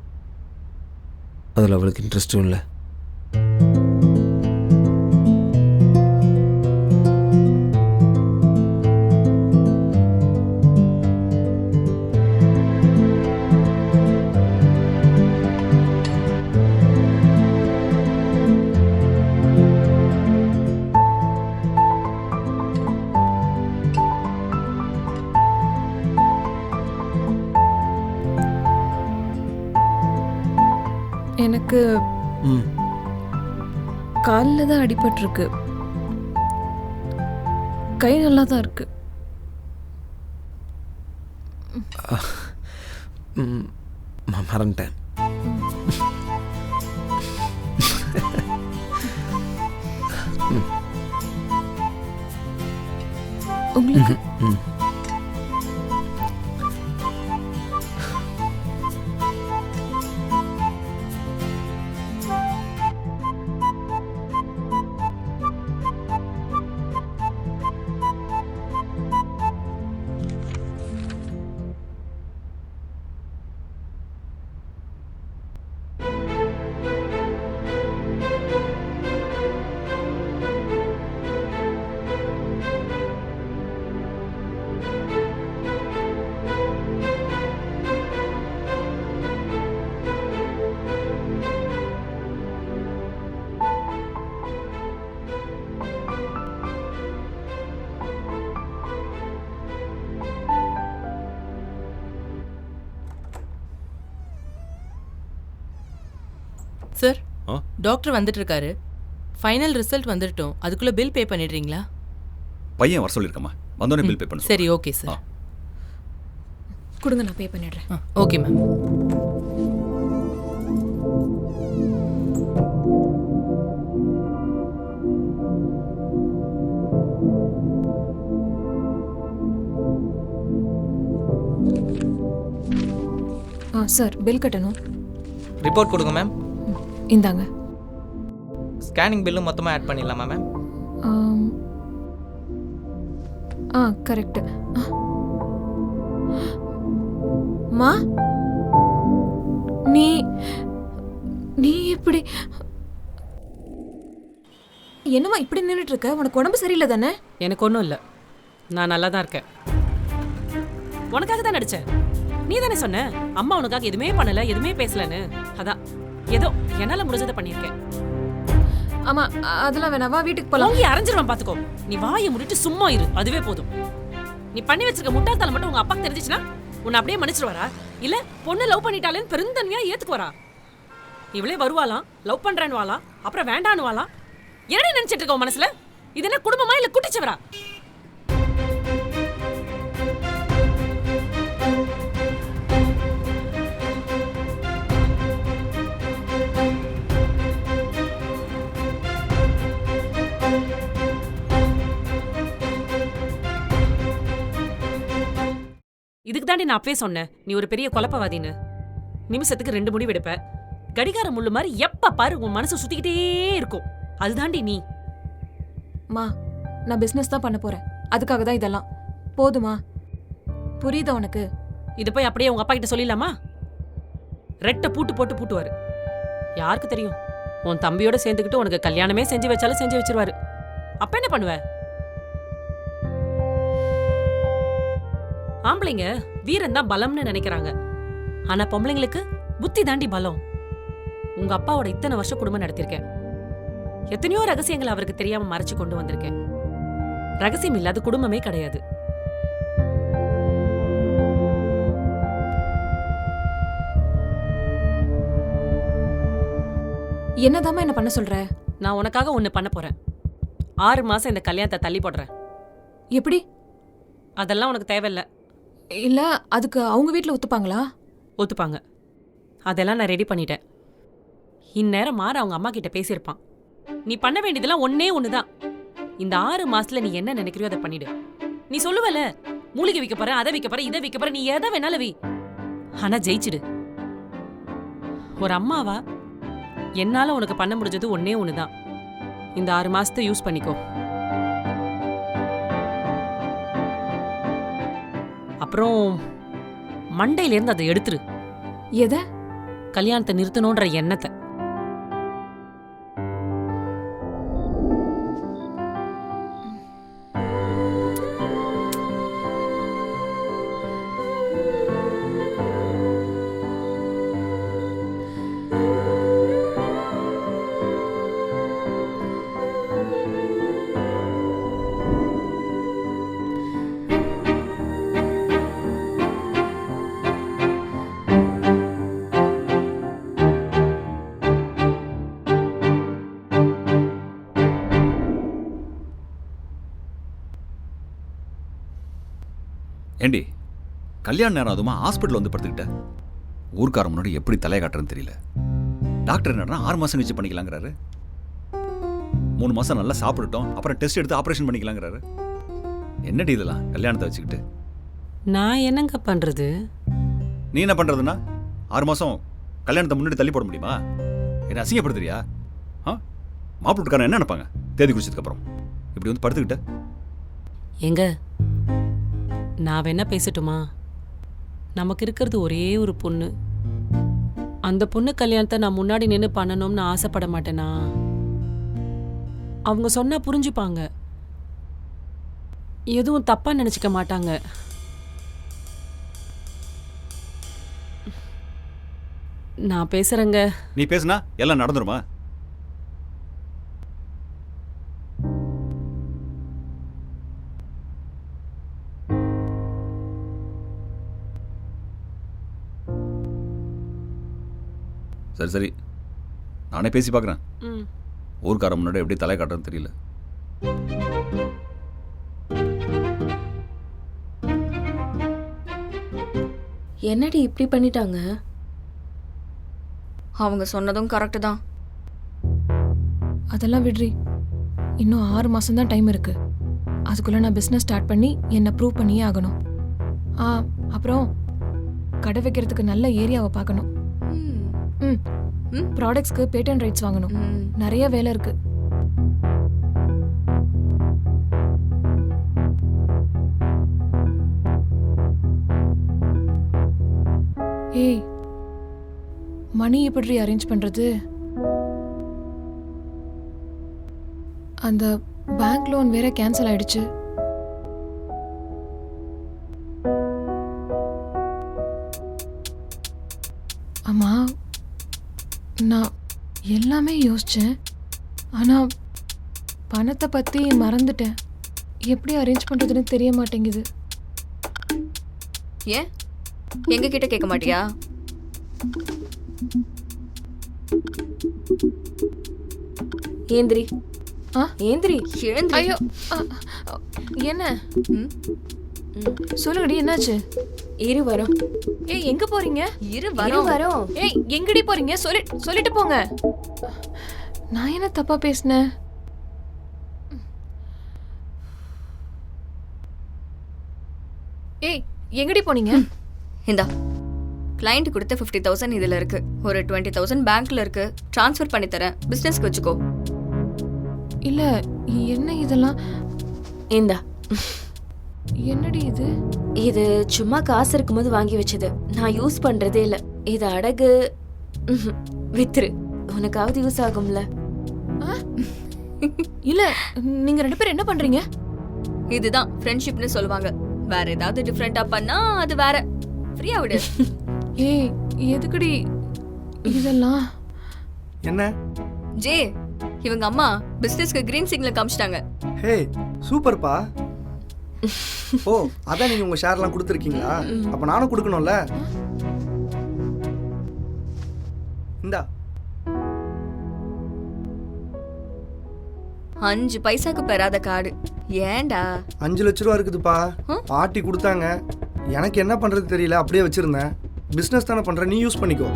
அதில் அவளுக்கு இன்ட்ரெஸ்ட்டும் இல்லை. எனக்கு காலில் தான் அடிபட்டிருக்கு. கை நல்லா தான் இருக்கு. மறந்துட்டேன். உங்களுக்கு சார், டாக்டர் வந்துட்டு இருக்காரு. ஃபைனல் ரிசல்ட் வந்துட்டோம். அதுக்குள்ள பில் பே பண்ணிடுறீங்களா? பையன் வர சொல்லிருக்கமா, வந்தோடனே பில் பே பண்ணு. சரி, ஓகே சார். கொடுங்க, நான் பே பண்ணிடுறேன். Okay ma'am. சார், பில் கட்டணும். ரிப்போர்ட் கொடுங்க மேம். இந்தாங்க. ஸ்கேனிங் பில்லும் மொத்தமாக ஆட் பண்ணிடலாமா மேம்? கரெக்டு. மா, நீ இப்படி என்னம்மா இப்படி நின்றுட்டு இருக்க? உனக்கு உடம்பு சரியில்லை தானே? எனக்கு ஒன்றும் இல்லை, நான் நல்லா தான் இருக்கேன். உனக்காக தான் நடிச்சேன். நீ தானே சொன்ன அம்மா உனக்காக எதுவுமே பண்ணல, எதுவுமே பேசலன்னு. அதான் ஏதோ என்னால முடிஞ்சதை பண்ணியிருக்கேன். ஆமா, அதெல்லாம் வேணாவா, வீட்டுக்கு போலாம். அரைஞ்சிருவான் பாத்துக்கோ. நீ வாயை முடிட்டு சும்மா இரு, அதுவே போதும். நீ பண்ணி வச்சிருக்க முட்டாள்தனம் மட்டும் உங்க அப்பாக்கு தெரிஞ்சிச்சுன்னா உன்னை அப்படியே மன்னிச்சிருவாரா? இல்ல பொண்ணு லவ் பண்ணிட்டாலேன்னு பெருந்தன்மையா ஏத்துக்குவாரா? இவளே வருவாளாம், லவ் பண்றேன்னு வாளாம், அப்புறம் வேண்டான்னு வாளாம். என்ன நினைச்சிட்டு இருக்க உன் மனசுல? இது என்ன குடும்பமா இல்ல குட்டிச்சவரா? இதுக்கு தாண்டி நான் அப்பவே சொன்னேன் நீ ஒரு பெரிய குழப்பவாதின்னு. நிமிஷத்துக்கு 2 முடிவு எடுப்ப. கடிகார முள்ளு மாதிரி எப்ப பாரு உன் மனசு சுத்திக்கிட்டே இருக்கும். அதுதாண்டி நீ. மா, நான் பிசினஸ் தான் பண்ண போறேன். அதுக்காக தான் இதெல்லாம். போதுமா? புரியுதா உனக்கு? இது போய் அப்படியே உங்க அப்பா கிட்ட சொல்லிடலாமா? ரெட்டை பூட்டு போட்டு பூட்டுவாரு. யாருக்கு தெரியும், உன் தம்பியோட சேர்ந்துக்கிட்டு உனக்கு கல்யாணமே செஞ்சு வச்சாலும் செஞ்சு வச்சிருவாரு. அப்ப என்ன பண்ணுவ? ஆம்பளைங்க வீரன் தான் பலம்னு நினைக்கிறாங்க. ஆனா பொம்பளைங்களுக்கு புத்தி தாண்டி பலம். உங்க அப்பாவோட இத்தனை வருஷம் குடும்பம் நடத்திருக்கேன். எத்தனையோ ரகசியங்களை அவருக்கு தெரியாம மறைச்சு கொண்டு வந்திருக்கேன். ரகசியம் இல்லாத குடும்பமே கிடையாது. என்னதாம்மா என்ன பண்ண சொல்ற? நான் உனக்காக ஒண்ணு பண்ண போறேன். 6 மாசம் இந்த கல்யாணத்தை தள்ளி போடுறேன். எப்படி? அதெல்லாம் உனக்கு தேவையில்ல. இல்ல அதுக்கு அவங்க வீட்ல ஒத்துப்பாங்களா? ஒத்துப்பாங்க. அதெல்லாம் நான் ரெடி பண்ணிட்டேன். இந்நேரம் மாற அவங்க அம்மா கிட்ட பேசியிருப்பான். நீ பண்ண வேண்டியதெல்லாம் ஒன்னே ஒண்ணுதான். இந்த 6 மாசத்துல நீ என்ன நினைக்கிறியோ அதை பண்ணிடு. நீ சொல்லுவல, மூலிகை விற்க போற, அதை விற்க போற, இதை விற்க போற, நீ எதை வேணாலும் வை. ஆனா ஜெயிச்சிடு. ஒரு அம்மாவா என்னால உனக்கு பண்ண முடிஞ்சது ஒன்னே ஒண்ணுதான். இந்த 6 மாசத்தை யூஸ் பண்ணிக்கோ. அப்புறம் மண்டையில இருந்து அதை எடுத்துரு. எதை? கல்யாணத்தை நிறுத்தணும்ன்ற எண்ணத்தை. ஏண்டி கல்யாண நேரம் அதுமா ஹாஸ்பிட்டல் வந்து படுத்துக்கிட்ட? ஊர்க்கார முன்னாடி எப்படி தலையை காட்டுறதுன்னு தெரியல. டாக்டர் என்னன்னா 6 மாசம் கழிச்சு பண்ணிக்கலாங்கிறாரு. 3 மாசம் நல்லா சாப்பிட்டுட்டோம், அப்புறம் டெஸ்ட் எடுத்து ஆப்ரேஷன் பண்ணிக்கலாங்கிறாரு. என்னடி இதெல்லாம் கல்யாணத்தை வச்சுக்கிட்டு? நான் என்னங்க பண்றது? நீ என்ன பண்றதுன்னா 6 மாசம் கல்யாணத்தை முன்னாடி தள்ளி போட முடியுமா? என்ன அசிங்கப்படுத்துறியா? மாப்பிள்ளைக்காரன் என்ன நினைப்பாங்க தேதி குறிச்சதுக்கு அப்புறம் இப்படி வந்து படுத்துக்கிட்ட? எங்க நான் வேணா பேசட்டுமா? நமக்கு இருக்கிறது ஒரே ஒரு பொண்ணு. அந்த பொண்ணு கல்யாணத்தை நான் முன்னாடி நின்று பண்ணணும்னு ஆசைப்பட மாட்டேனா? அவங்க சொன்னா புரிஞ்சுப்பாங்க, எதுவும் தப்பா நினைச்சுக்க மாட்டாங்க. நான் பேசுறேங்க. நீ பேசுனா எல்லாம் நடந்துருமா? சரி சரி, நானே பேசி பார்க்குறேன். ஊர்க்கார முன்னாடி எப்படி தலை காட்டுறதுன்னு தெரியல. என்னடி இப்படி பண்ணிட்டாங்க? அவங்க சொன்னதும் கரெக்டு தான். அதெல்லாம் விடுறி. இன்னும் 6 மாசம் தான் டைம் இருக்கு. அதுக்குள்ள நான் பிஸ்னஸ் ஸ்டார்ட் பண்ணி என்னை ப்ரூவ் பண்ணியே ஆகணும். அப்புறம் கடை வைக்கிறதுக்கு நல்ல ஏரியாவை பார்க்கணும். ப்ராடக்ட்ஸ்க்கு பேட்டன்ட் ரைட்ஸ் வாங்கணும். நிறைய வேலை இருக்கு. ஏய், மணி எப்படி அரேஞ்ச் பண்றது? அந்த பேங்க் லோன் வேற கேன்சல் ஆயிடுச்சு. அம்மா, நான் எல்லாமே யோசிச்சேன், ஆனால் பணத்தை பற்றி மறந்துட்டேன். எப்படி அரேஞ்ச் பண்ணுறதுன்னு தெரிய மாட்டேங்குது. ஏன் எங்க கிட்ட கேட்க மாட்டியா? ஏந்திரி. ஏந்திரி. எழுந்திரி. ஐயோ என்ன? சொல்லுங்கடி, என்னாச்சு? இரு வரோம். ஏய் எங்க போறீங்க? இரு வரோம். ஏய் எங்கடி போறீங்க? சொல்லிட்டு போங்க. நான் என்ன தப்பா பேசினேன்? ஏய் எங்கடி போனீங்க? இந்தா கிளையண்ட் கொடுத்த 50,000 இதுல இருக்கு. ஒரு 20,000 பேங்க்ல இருக்கு. ட்ரான்ஸ்ஃபர் பண்ணி தரேன். பிசினஸ்க்கு வச்சுக்கோ. இல்ல என்ன இதெல்லாம்? இந்தா. என்னடி இது? இது சும்மா காசு இருக்கும்போது வாங்கி வச்சது. நான் யூஸ் பண்றதே இல்ல. இது அடகு. வித்துரு, உனக்காவது யூஸ் ஆகும்ல. இல்ல நீங்க 2 பேரும் என்ன பண்றீங்க? இதுதான் ஃப்ரெண்ட்ஷிப்னு சொல்லுவாங்க. வேற ஏதாவது டிஃபரெண்டா பண்ணா அது வேற. ஃப்ரீயா விடு. ஏய் எதுக்குடி இதெல்லாம்? என்ன ஜே, இவங்க அம்மா பிசினஸ்க்கு கிரீன் சிக்னல் காமிச்சிட்டாங்க. ஹே சூப்பர்ப்பா. ஓ அதான் நீங்க உங்க ஷேர்லாம் கொடுத்துருக்கீங்களா? அப்ப நானும் கொடுக்கணும்ல. இந்தா 5 பைசாக்கு பெறாத கார்டு. ஏன்டா? 5 லட்ச ரூபா இருக்குதுப்பா. பாட்டி கொடுத்தாங்க. எனக்கு என்ன பண்றது தெரியல, அப்படியே வச்சிருந்தேன். பிசினஸ் தானே பண்ற, நீ யூஸ் பண்ணிக்கோ.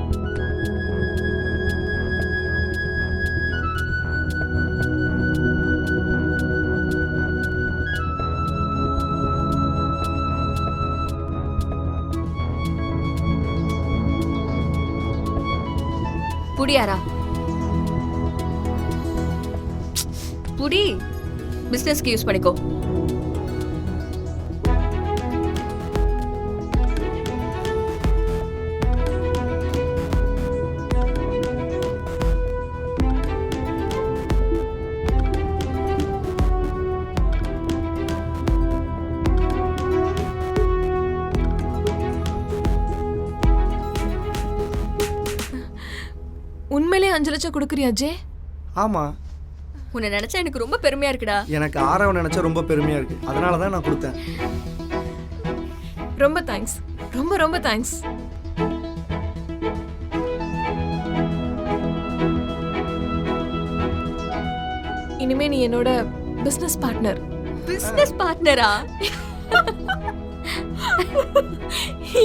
புடியாரா? புடி. பிசினஸ்க்கு யூஸ் பண்ணிக்கோ. உண்மையிலே 5 லட்சம் கொடுக்குறியா ஜே? ஆமா. உன்னை நினைச்சா எனக்கு ரொம்ப பெருமையா இருக்குடா. எனக்கு ஆரவ நினைச்சா ரொம்ப பெருமையா இருக்கு. அதனால தான் நான் கொடுத்தேன். ரொம்ப தேங்க்ஸ். ரொம்ப ரொம்ப தேங்க்ஸ். இனிமே நீ என்னோட பிசினஸ் பார்ட்னர். பிசினஸ் பார்ட்னரா?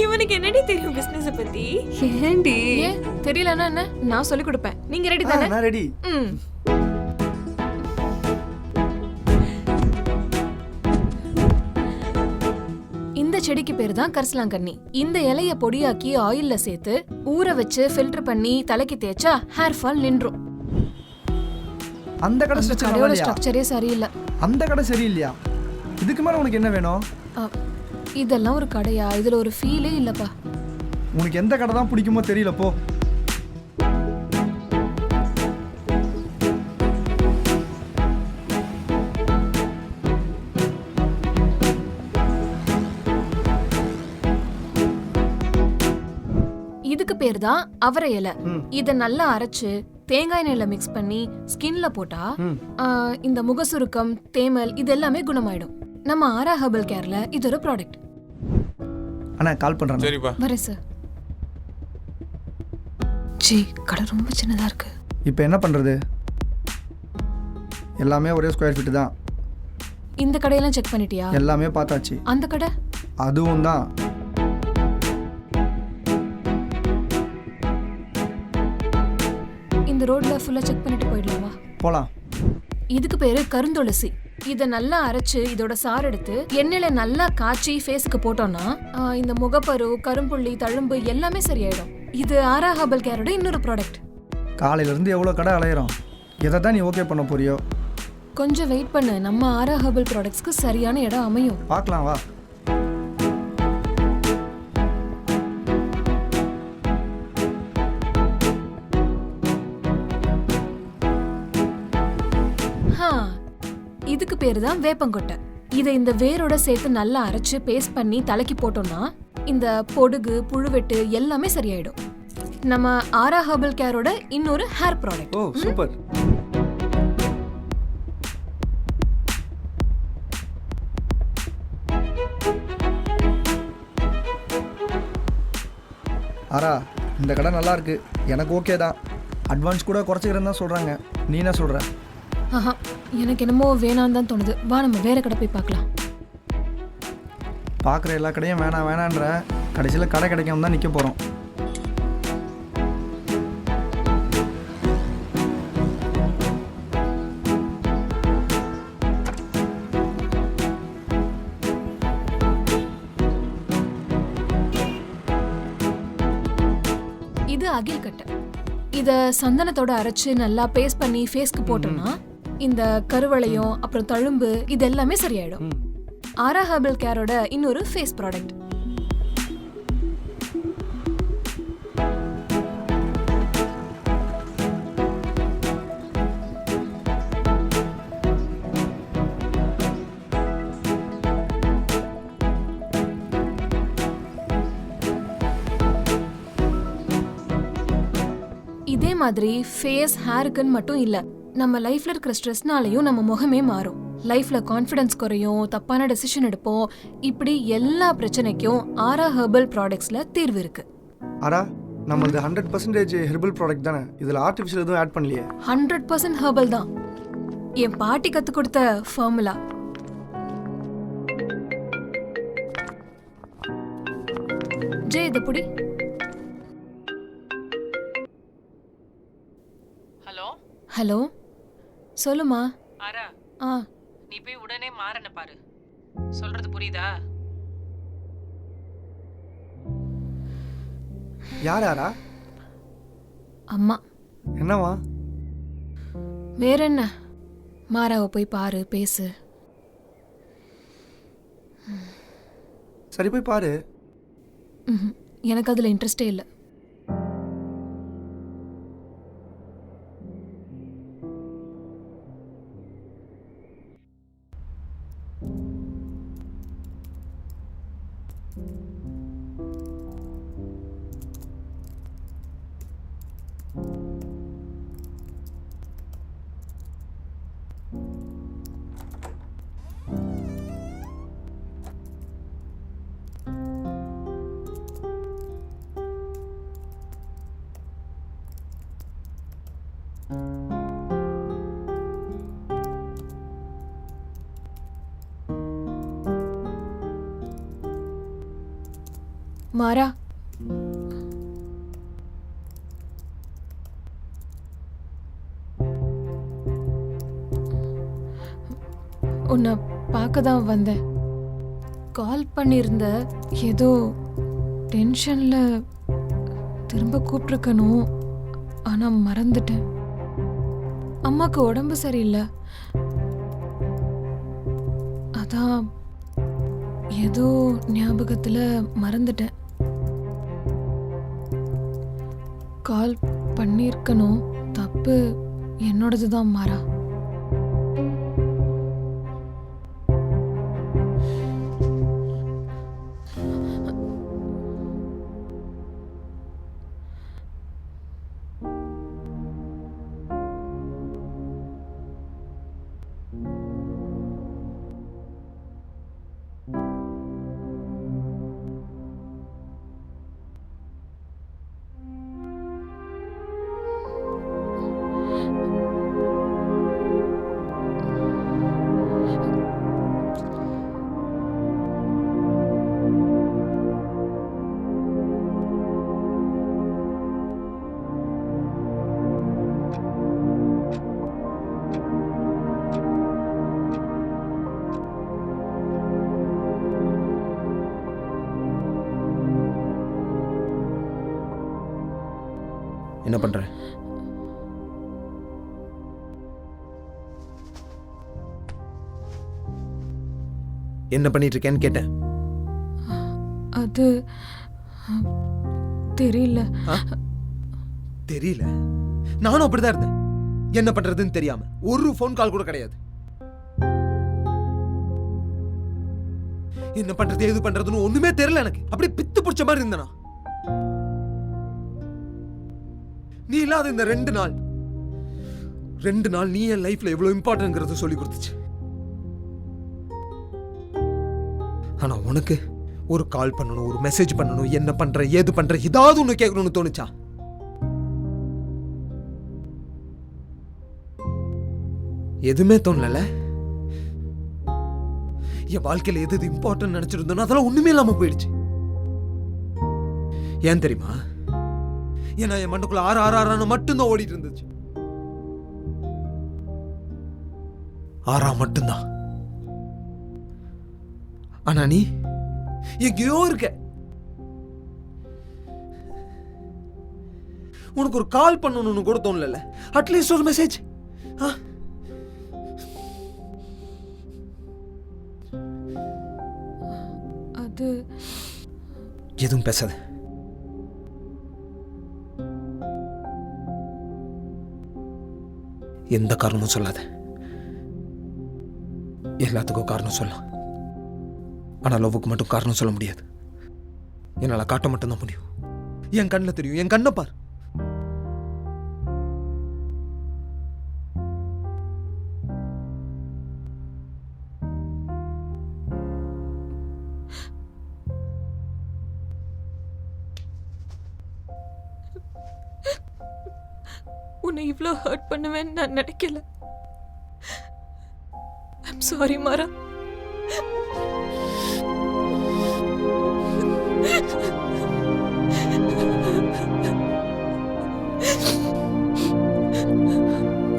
இவனுக்கு என்னடி தெரியும் பிசினஸ் பத்தி? ஏண்டி? தெரியலன்னா என்ன? நான் சொல்லி கொடுப்பேன். நீங்க ரெடி தானே? நான் ரெடி. இந்த செடிக்கு பேரு தான் கரிசலாங்கண்ணி. இந்த இலைய பொடியாக்கி ஆயில்ல சேர்த்து ஊற வச்சு ஃபில்டர் பண்ணி தலைக்கு தேய்ச்சா ஹேர் ஃபால் நின்றும். அந்த கடை கடையோட ஸ்ட்ரக்சரே சரியில்லை. அந்த கடை சரியில்லையா? இதுக்கு மேல உனக்கு என்ன வேணும்? இதெல்லாம் ஒரு கடையா? இதுல ஒரு ஃபீலே இல்லப்பா. உனக்கு எந்த கடை தான் பிடிக்குமோ தெரியல, போ. இதுக்கு பேர் தான் அவரை இலை. இத நல்லா அரைச்சு தேங்காய் எண்ணெயில மிக்ஸ் பண்ணி ஸ்கின்ல போட்டா இந்த முகசுருக்கம், தேமல் இது எல்லாமே குணமாயிடும். நம்ம ஆரா ஹெர்பல் கேர்ல இது ஒரு ப்ராடக்ட். அண்ணா கால் பண்றேன். சரிப்பா. வரேன் சார். ஜி கடை ரொம்ப சின்னதா இருக்கு. இப்போ என்ன பண்றது? எல்லாமே ஒரே ஸ்கொயர் ஃபீட் தான். இந்த கடையெல்லாம் செக் பண்ணிட்டியா? எல்லாமே பார்த்தாச்சு. அந்த கடை? அதுவும் தான். இந்த ரோட்ல ஃபுல்லா செக் பண்ணிட்டு போயிடலாமா? போலாம். இதுக்கு பேரு கருந்துளசி. இத நல்லா அரைச்சு இதோட சாறு எடுத்து எண்ணெயில நல்லா காய்ச்சி ஃபேஸ்க்கு போட்டோம்னா இந்த முகப்பரு, கரும்புள்ளி, தழும்பு எல்லாமே சரியாயிடும். இது ஆரா ஹெர்பல் கேரோட இன்னொரு ப்ராடக்ட். காலையில இருந்து எவ்வளவு கடை அலையறோம். எதை தான் நீ ஓகே பண்ண போறியோ? கொஞ்சம் வெயிட் பண்ணு. நம்ம ஆரா ஹெர்பல் ப்ராடக்ட்ஸ்க்கு சரியான இடம் அமையும். பார்க்கலாம் வா. இதுக்கு பேரு தான் வேப்பங்கொட்டை. இதை இந்த வேரோட சேர்த்து நல்லா அரைச்சு பேஸ்ட் பண்ணி தலைக்கு போட்டோம்னா இந்த பொடுகு, புழுவெட்டு எல்லாமே சரியாயிடும். நம்ம ஆரா ஹெர்பல் கேரோட இன்னொரு ஹேர் ப்ராடக்ட். ஓ சூப்பர். ஆரா இந்த கடை நல்லா இருக்கு, எனக்கு ஓகே தான். அட்வான்ஸ் கூட குறைச்சிக்கிறேன்னு தான் சொல்கிறாங்க. நீ என்ன சொல்கிற? ஆஹா, எனக்கு என்னமோ வேணான்னு தான் தோணுது. வா நம்ம வேற கடை போய் பார்க்கலாம். பார்க்குற எல்லா கடையும் வேணாம் வேணான்ற, கடைசியில் கடை கிடைக்காம தான் நிற்க போகிறோம். இது அகில் கட்டை. இத சந்தனத்தோட அரைச்சு நல்லா பேஸ்ட் பண்ணி ஃபேஸ்க்கு போட்டோம்னா இந்த கருவளையம் அப்புறம் தழும்பு இது எல்லாமே சரியாயிடும். ஆரா ஹெர்பல் கேரோட இன்னொரு ஃபேஸ் ப்ராடக்ட். இதே மாதிரி ஃபேஸ் ஹேருக்குன்னு மட்டும் இல்ல, நம்ம லைஃப்ல இருக்கிற ஸ்ட்ரெஸ்னாலையும் நம்ம முகமே மாறும். லைஃப்ல கான்ஃபிடன்ஸ் குறையும், தப்பான டெசிஷன் எடுப்போம். இப்படி எல்லா பிரச்சனைக்கும் ஆரா ஹெர்பல் ப்ராடக்ட்ஸ்ல தீர்வு இருக்கு. ஆரா நம்மளது 100% ஹெர்பல் ப்ராடக்ட் தானே, இதில் ஆர்டிஃபிஷியல் எதுவும் ஆட் பண்ணலையே? 100% ஹெர்பல் தான். என் பாட்டி கத்து கொடுத்த ஃபார்முலா. ஜெய் இத புடி. ஹலோ ஹலோ சொல்லுமா. ஆரா, ஆ நீ போய் உடனே மாறன பாரு. சொல்றது புரியுதா? யார் ஆரா? அம்மா. என்னவா? வேற என்ன, மாறாவை போய் பாரு, பேசு. சரி போய் பாரு. எனக்கு அதுல இன்ட்ரெஸ்டே இல்லை. மாறா, உன்னை பார்க்க தான் வந்தேன். கால் பண்ணியிருந்த, ஏதோ டென்ஷன்ல திரும்ப கூப்பிட்டுருக்கணும், ஆனால் மறந்துட்டேன். அம்மாக்கு உடம்பு சரியில்லை, அதான் ஏதோ ஞாபகத்தில் மறந்துட்டேன். கால் பண்ணியிருக்கணும், தப்பு என்னோடது தான் மாறா. என்ன பண்ற? என்ன பண்ணிட்டு இருக்கேன்னு கேட்டேன். அது தெரியல. தெரியல? நானும் அப்படிதான் இருந்தேன். என்ன பண்றதுன்னு தெரியாம. ஒரு ஃபோன் கால் கூட கிடையாது. என்ன பண்றது எது பண்றதுன்னு ஒண்ணுமே தெரியல எனக்கு. அப்படியே பித்து பிடிச்ச மாதிரி இருந்தனா. நீ இல்லாத இந்த 2 நாள் நீ என் லைஃப்ல எவ்வளவு இம்பார்ட்டன்ட்ங்கிறது சொல்லி கொடுத்துச்சு. ஆனா உனக்கு ஒரு கால் பண்ணணும், ஒரு மெசேஜ் பண்ணணும், என்ன பண்ற ஏது பண்ற ஏதாவது ஒன்று கேட்கணும்னு தோணுச்சா? எதுவுமே தோணல. என் வாழ்க்கையில எது இம்பார்ட்டன்ட் நினைச்சிருந்தோம் அதெல்லாம் ஒண்ணுமே இல்லாம போயிடுச்சு. ஏன் தெரியுமா? ஏன்னா என் மண்ணுக்குள்ள ஆறு மட்டும்தான் ஓடிட்டு இருந்துச்சு. 6 மட்டும்தான். ஆனா நீ எங்கேயோ இருக்க. உனக்கு ஒரு கால் பண்ணணும்னு கூட தோணல. அட்லீஸ்ட் ஒரு மெசேஜ். அது எதுவும் பேசாத. எந்த காரணமும் சொல்லாத. எல்லாத்துக்கும் காரணம் சொல்லலாம், ஆனா லவ்வுக்கு மட்டும் காரணம் சொல்ல முடியாது. என்னால காட்ட மட்டும்தான் முடியும். என் கண்ணில் தெரியும், என் கண்ணை பார். உன்னை இவ்ளோ ஹர்ட் பண்ணுவேன்னு நான் நினைக்கல. I'm sorry Mara.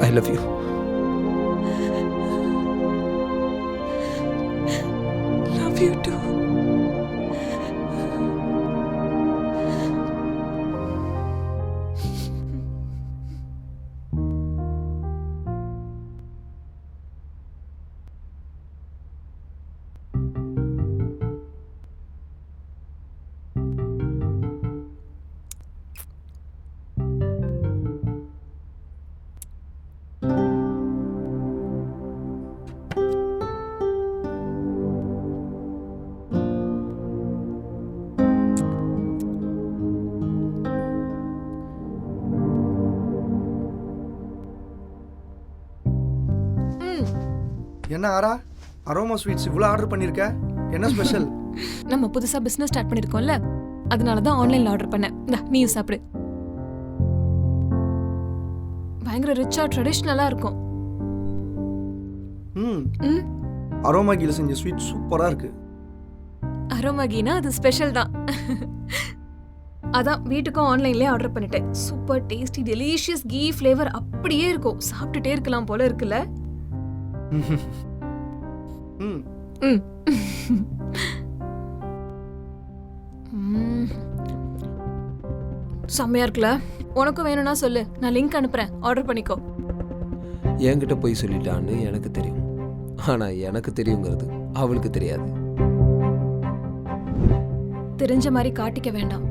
I love you. Love you too. என்ன ஆரா, அரோமா ஸ்வீட்ஸ் இவ்வளோ ஆர்டர் பண்ணியிருக்க? என்ன ஸ்பெஷல்? நம்ம புதுசா பிசினஸ் ஸ்டார்ட் பண்ணிருக்கோம்ல, அதனால தான் ஆன்லைன்ல ஆர்டர் பண்ணேன். இந்தா நீயும் சாப்பிடு. பயங்கர ரிச்சா ட்ரெடிஷ்னலா இருக்கும். அரோமா கீழ செஞ்ச ஸ்வீட் சூப்பரா இருக்கு. அரோமா கீனா அது ஸ்பெஷல் தான். அதான் வீட்டுக்கும் ஆன்லைன்லயே ஆர்டர் பண்ணிட்டேன். சூப்பர் டேஸ்டி டெலிஷியஸ் கீ ஃப்ளேவர் அப்படியே இருக்கும். சாப்பிட்டுட்டே இருக்கலாம் போல இருக்குல்ல. செம்மையா இருக்குல்ல? உனக்கும் வேணும்னா சொல்லு, நான் லிங்க் அனுப்புறேன், ஆர்டர் பண்ணிக்கோ. என்கிட்ட போய் சொல்லிட்டான்னு எனக்கு தெரியும், ஆனா எனக்கு தெரியுங்கிறது அவளுக்கு தெரியாது. தெரிஞ்ச மாதிரி காட்டிக்க வேண்டாம்.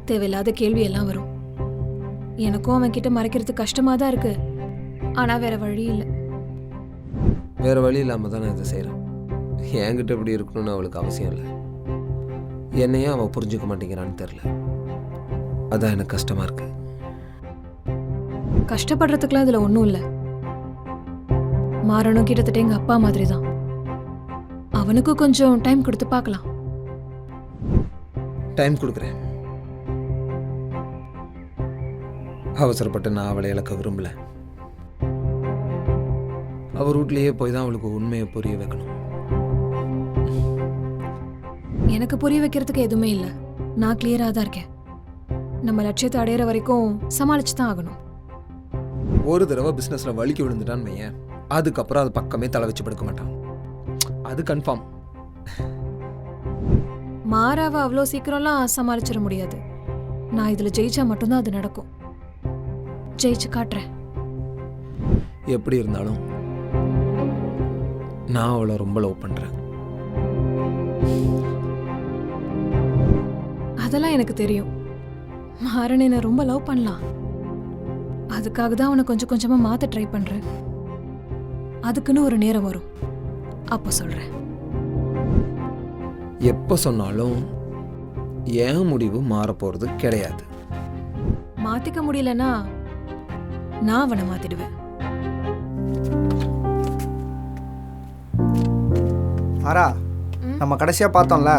தேவையில்லாத கேள்வி எல்லாம் வரும். எனக்கும் அவன் கிட்ட மறைக்கிறது கஷ்டமா தான் இருக்கு, ஆனா வேற வழி இல்லை. வேற வழி இல்லாம தான் நான் இதை செய்யறேன். என்கிட்ட இப்படி இருக்கணும்னு அவளுக்கு அவசியம் இல்லை. என்னையும் அவன் புரிஞ்சுக்க மாட்டேங்கிறான்னு தெரியல. அதான் எனக்கு கஷ்டமா இருக்கு. கஷ்டப்படுறதுக்குலாம் இதுல ஒன்றும் இல்லை. மாறணும் கிட்டத்தட்ட எங்க அப்பா மாதிரி தான். அவனுக்கு கொஞ்சம் டைம் கொடுத்து பார்க்கலாம். டைம் கொடுக்குறேன். அவசரப்பட்டு நான் அவளை இழக்க விரும்பல. அவ ரூட்லயே போய் தான் அவளுக்கு உண்மையை புரிய வைக்கணும். எனக்கு புரிய வைக்கிறதுக்கு எதுவுமே இல்லை. நான் கிளியரா தான் இருக்கேன். நம்ம லட்சியத்தை அடையிற வரைக்கும் சமாளிச்சு தான் ஆகணும். ஒரு தடவை பிசினஸ்ல வலிக்கு விழுந்துட்டான்னு வையேன், அதுக்கப்புறம் அது பக்கமே தலை வச்சு படுக்க மாட்டான். அது கன்ஃபார்ம். மாறாவை அவ்வளோ சீக்கிரம்லாம் சமாளிச்சிட முடியாது. நான் இதுல ஜெயிச்சா மட்டும்தான் அது நடக்கும். ஜெயிச்சு காட்டுறேன். எப்படி இருந்தாலும் நான் அவளை ரொம்ப லவ் பண்றேன். அதெல்லாம் எனக்கு தெரியும். மாறன் என்ன ரொம்ப லவ் பண்ணலாம். அதுக்காக தான் அவனை கொஞ்சம் கொஞ்சமா மாத்த ட்ரை பண்றேன். அதுக்குன்னு ஒரு நேரம் வரும், அப்ப சொல்றேன். எப்ப சொன்னாலும் என் முடிவு மாற போறது கிடையாது. மாத்திக்க முடியலன்னா நான் அவனை மாத்திடுவேன். ஆரா, நம்ம கடைசியா பார்த்தோம்ல,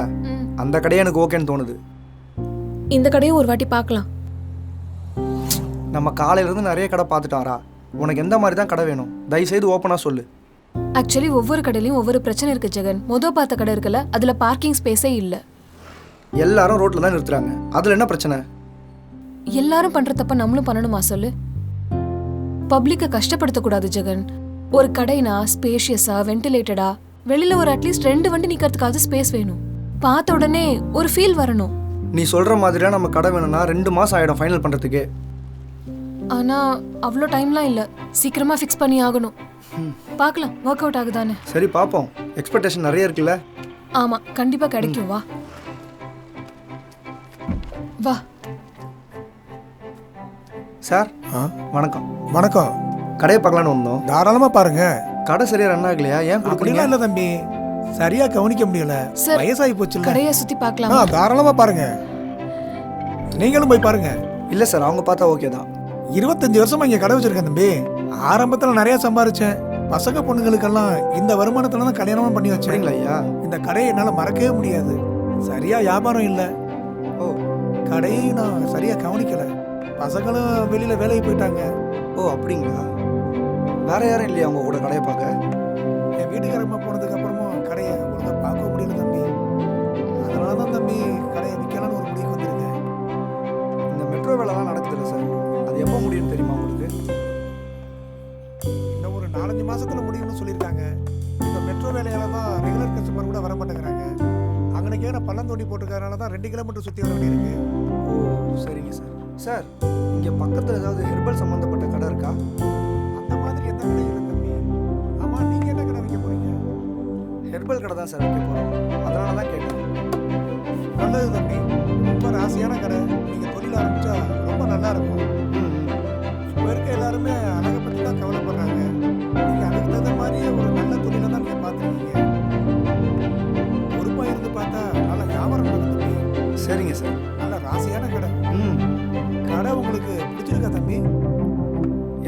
அந்த கடையே எனக்கு ஓகேன்னு தோணுது. இந்த கடையும் ஒரு வாட்டி பார்க்கலாம். நம்ம காலையிலேருந்து நிறைய கடை பார்த்துட்டாரா, உனக்கு எந்த மாதிரி தான் கடை வேணும் தயவுசெய்து ஓப்பனாக சொல்லு. ஆக்சுவலி ஒவ்வொரு கடையிலையும் ஒவ்வொரு பிரச்சனை இருக்கு ஜெகன். பார்த்த கடை இருக்குல்ல, அதுல பார்க்கிங் ஸ்பேஸே இல்லை. எல்லாரும் ரோட்டில் தான் நிறுத்துறாங்க, அதில் என்ன பிரச்சனை? எல்லாரும் பண்ற தப்ப நம்மளும் பண்ணணுமா சொல்லு? பப்ளிக்கை கஷ்டப்படுத்தக்கூடாது ஜெகன். ஒரு கடைனா ஸ்பேஷியஸா, வென்டிலேட்டடா, வெளியில ஒரு அட்லீஸ்ட் 2 வண்டி நிக்கிறதுக்காவது ஸ்பேஸ் வேணும். பார்த்த உடனே ஒரு ஃபீல் வரணும். நீ சொல்ற மாதிரியா நம்ம கடை வேணும்னா 2 மாசம் ஆயிடும் ஃபைனல் பண்றதுக்கு. ஆனா அவ்வளோ டைம்லாம் இல்லை, சீக்கிரமா ஃபிக்ஸ் பண்ணி ஆகணும். பார்க்கலாம் ஒர்க் அவுட் ஆகுதானே. சரி பார்ப்போம், எக்ஸ்பெக்டேஷன் நிறைய இருக்குல்ல. ஆமா கண்டிப்பா கிடைக்கும். வா வா. சார் வணக்கம். வணக்கம். கடையை பார்க்கலான்னு வந்தோம். தாராளமா பாருங்க. கடை சரியா ரன் ஆகலையா? ஏன் அப்படிலாம் இல்லை தம்பி, சரியா கவனிக்க முடியல, சார் வயசாகி போச்சு. கடையை சுத்தி பார்க்கலாமா? தாராளமா பாருங்க, நீங்களும் போய் பாருங்க. இல்லை சார் அவங்க பார்த்தா ஓகே தான். 25 வருஷமா இங்கே கடை வச்சிருக்கேன் தம்பி. ஆரம்பத்தில் நிறைய சம்பாரிச்சேன். பசங்க பொண்ணுங்களுக்கெல்லாம் இந்த வருமானத்துல தான் கல்யாணமும் பண்ணி வச்சேன். ஐயா இந்த கடையை என்னால் மறக்கவே முடியாது. சரியா வியாபாரம் இல்லை. ஓ கடையை நான் சரியா கவனிக்கல. பசங்களும் வெளியில வேலைக்கு போயிட்டாங்க. ஓ அப்படிங்களா? வேற யாரும் இல்லையா அவங்க கூட கடையை பார்க்க? என் வீட்டுக்காரம்மா போனதுக்கு அப்புறமும் கடையை ஒழுங்கா பார்க்க முடியல தம்பி. அதனால தான் தம்பி கடையை விற்கலான்னு ஒரு முடிவுக்கு வந்திருக்கேன். இந்த மெட்ரோ வேலைலாம் நடக்குதுல்ல சார், அது எப்போ முடியும்னு தெரியுமா உங்களுக்கு? இன்னும் ஒரு 4-5 மாசத்துல முடியும்னு சொல்லியிருக்காங்க. இந்த மெட்ரோ வேலையால தான் ரெகுலர் கஸ்டமர் கூட வர மாட்டேங்கிறாங்க. அங்கனைக்கே நான் பள்ளம் தோண்டி போட்டுக்கிறதுனால தான் 2 கிலோமீட்டர் சுற்றி வர வேண்டியிருக்கு. ஓ சரிங்க சார். சார் இங்கே பக்கத்தில் ஏதாவது ஹெர்பல் சம்மந்தப்பட்ட கடை இருக்கா? அந்த மாதிரி எந்த கடையும் இல்லை தம்பி. ஆமா நீங்கள் என்ன கடை வைக்க போறீங்க? ஹெர்பல் கடை தான் சார் வைக்க போகிறோம், அதனால தான் கேட்டேன். நல்லது தம்பி, ரொம்ப ராசியான கடை. நீங்கள் தொழில் ஆரம்பித்தா ரொம்ப நல்லா இருக்கும். இப்போ இருக்க எல்லாருமே அழகை பற்றி தான் கவலைப்படுறாங்க. நீங்கள் அதுக்கு தகுந்த மாதிரியே ஒரு நல்ல தொழிலை தான் நீங்கள் பார்த்துருக்கீங்க. பொறுப்பாக இருந்து பார்த்தா நல்ல வியாபாரம் நடக்கும் தம்பி. சரிங்க சார். நல்ல ராசியான கடை. கடை உங்களுக்கு பிடிச்சிருக்கா தம்பி?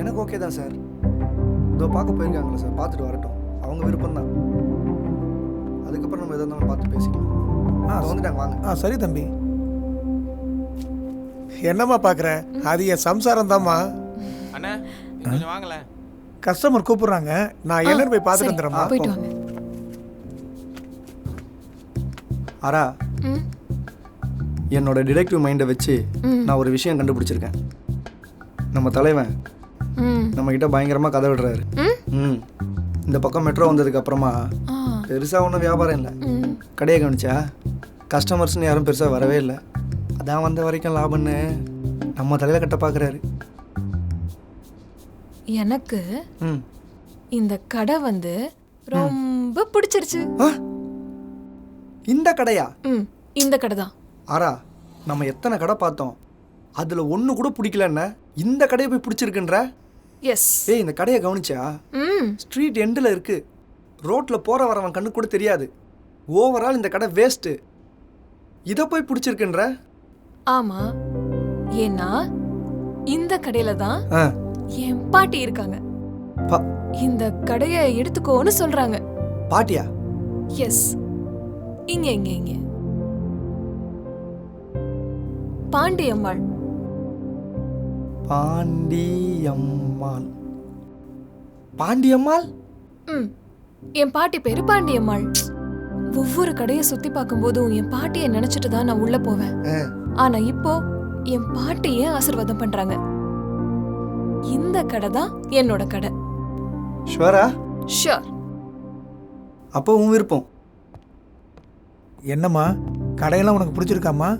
எனக்கு ஓகே தான் சார். இதோ பார்க்க போயிருக்காங்களா சார், பார்த்துட்டு வரட்டும், அவங்க விருப்பம் தான். அதுக்கப்புறம் நம்ம எதாக இருந்தாலும் பார்த்து பேசிக்கலாம். வந்துட்டாங்க வாங்க. சரி தம்பி. என்னம்மா பார்க்குற? அது என் சம்சாரம் தாம்மா. அண்ணா கொஞ்சம் வாங்கல, கஸ்டமர் கூப்பிடுறாங்க. நான் எல்லாரும் போய் பார்த்துட்டு வந்துடுறேம்மா. போயிட்டு வாங்க. ஆரா, என்னோட டிடெக்டிவ் மைண்டை வச்சு நான் ஒரு விஷயம் கண்டுபிடிச்சிருக்கேன். நம்ம தலைவன் நம்மக்கிட்ட பயங்கரமாக கதை விடுறாரு. இந்த பக்கம் மெட்ரோ வந்ததுக்கு அப்புறமா பெருசாக ஒன்றும் வியாபாரம் இல்லை. கடையை கவனிச்சா கஸ்டமர்ஸ்னு யாரும் பெருசாக வரவே இல்லை. அதான் வந்த வரைக்கும் லாபம்னு நம்ம தலையில் கட்ட பார்க்குறாரு. எனக்கு இந்த கடை வந்து ரொம்ப பிடிச்சிருச்சு. இந்த கடையா? இந்த கடை தான். ஆரா, நம்ம எத்தனை கடை பார்த்தோம், அதில் ஒன்று கூட பிடிக்கலன்னா இந்த கடையை போய் பிடிச்சிருக்குன்ற? எஸ். ஏய் இந்த கடையை கவனிச்சா ஸ்ட்ரீட் எண்டில் இருக்கு, ரோட்டில் போகிற வரவன் கண்ணு கூட தெரியாது. ஓவரால் இந்த கடை வேஸ்ட்டு, இதை போய் பிடிச்சிருக்குன்ற? ஆமா, ஏன்னா இந்த கடையில தான் என் பாட்டி இருக்காங்க. இந்த கடையை எடுத்துக்கோன்னு சொல்றாங்க. பாட்டியா? எஸ். இங்க இங்க இங்க பாண்டியம்மாள். பாண்டியம்மாள்? பாண்டியம்மாள்? என் பாட்டி பேரு பாண்டியம்மாள். ஒவ்வொரு கடையை சுத்தி பார்க்கும்போதும் என் பாட்டியை நினைச்சிட்டு தான் நான் உள்ள போவேன். ஆனா இப்போ என் பாட்டியே ஆசீர்வாதம் பண்றாங்க. இந்த கடை தான் என்னோட கடை. ஷுவரா? ஷுவர். அப்போ உன் விருப்பம். என்னம்மா கடையெல்லாம் உனக்கு பிடிச்சிருக்காம்மா?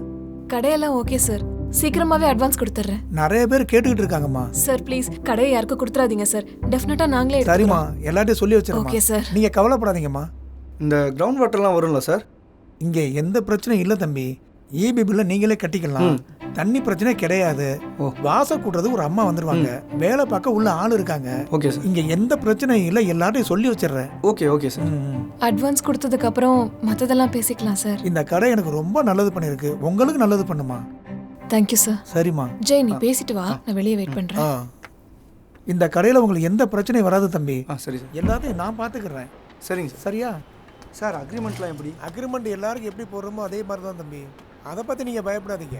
கடையெல்லாம் ஓகே சார், சீக்கிரமாவே அட்வான்ஸ் கொடுத்துறேன். நிறைய பேர் கேட்டுக்கிட்டு இருக்காங்கம்மா. சார் ப்ளீஸ் கடையை யாருக்கும் கொடுத்துறாதீங்க சார், டெஃபினட்டா நாங்களே சரிம்மா, எல்லாத்தையும் சொல்லி வச்சிருக்கோம். Okay sir. நீங்க கவலைப்படாதீங்கம்மா. இந்த கிரவுண்ட் வாட்டர்லாம் வரும்ல சார்? இங்கே எந்த பிரச்சனையும் இல்லை தம்பி. ஈபி பில்ல நீங்களே கட்டிக்கலாம். தண்ணி பிரச்சனை கிடையாது. வாச கூட்டுறது ஒரு அம்மா வந்துருவாங்க, வேலை பார்க்க உள்ள ஆள் இருக்காங்க. Okay sir. இங்க எந்த பிரச்சனையும் இல்லை, எல்லாத்தையும் சொல்லி வச்சிடுறேன். Okay okay sir. அட்வான்ஸ் கொடுத்ததுக்கு அப்புறம் மத்ததெல்லாம் பேசிக்கலாம் சார். இந்த கடை எனக்கு ரொம்ப நல்லது பண்ணிருக்கு, உங்களுக்கு நல்லது பண்ணுமா? Thank you sir. சரிம்மா. ஜெய் நீ பேசிட்டு வா, நான் வெளியே வெயிட் பண்றேன். இந்த கடையில் உங்களுக்கு எந்த பிரச்சனையும் வராது தம்பி. சரி சார். எல்லாத்தையும் நான் பார்த்துக்கிறேன். சரிங்க சார். சரியா? சார் அக்ரிமெண்ட்லாம் எப்படி? அக்ரிமெண்ட் எல்லாருக்கும் எப்படி போடுறோமோ அதே மாதிரி தான் தம்பி. அதை பற்றி நீங்கள் பயப்படாதீங்க.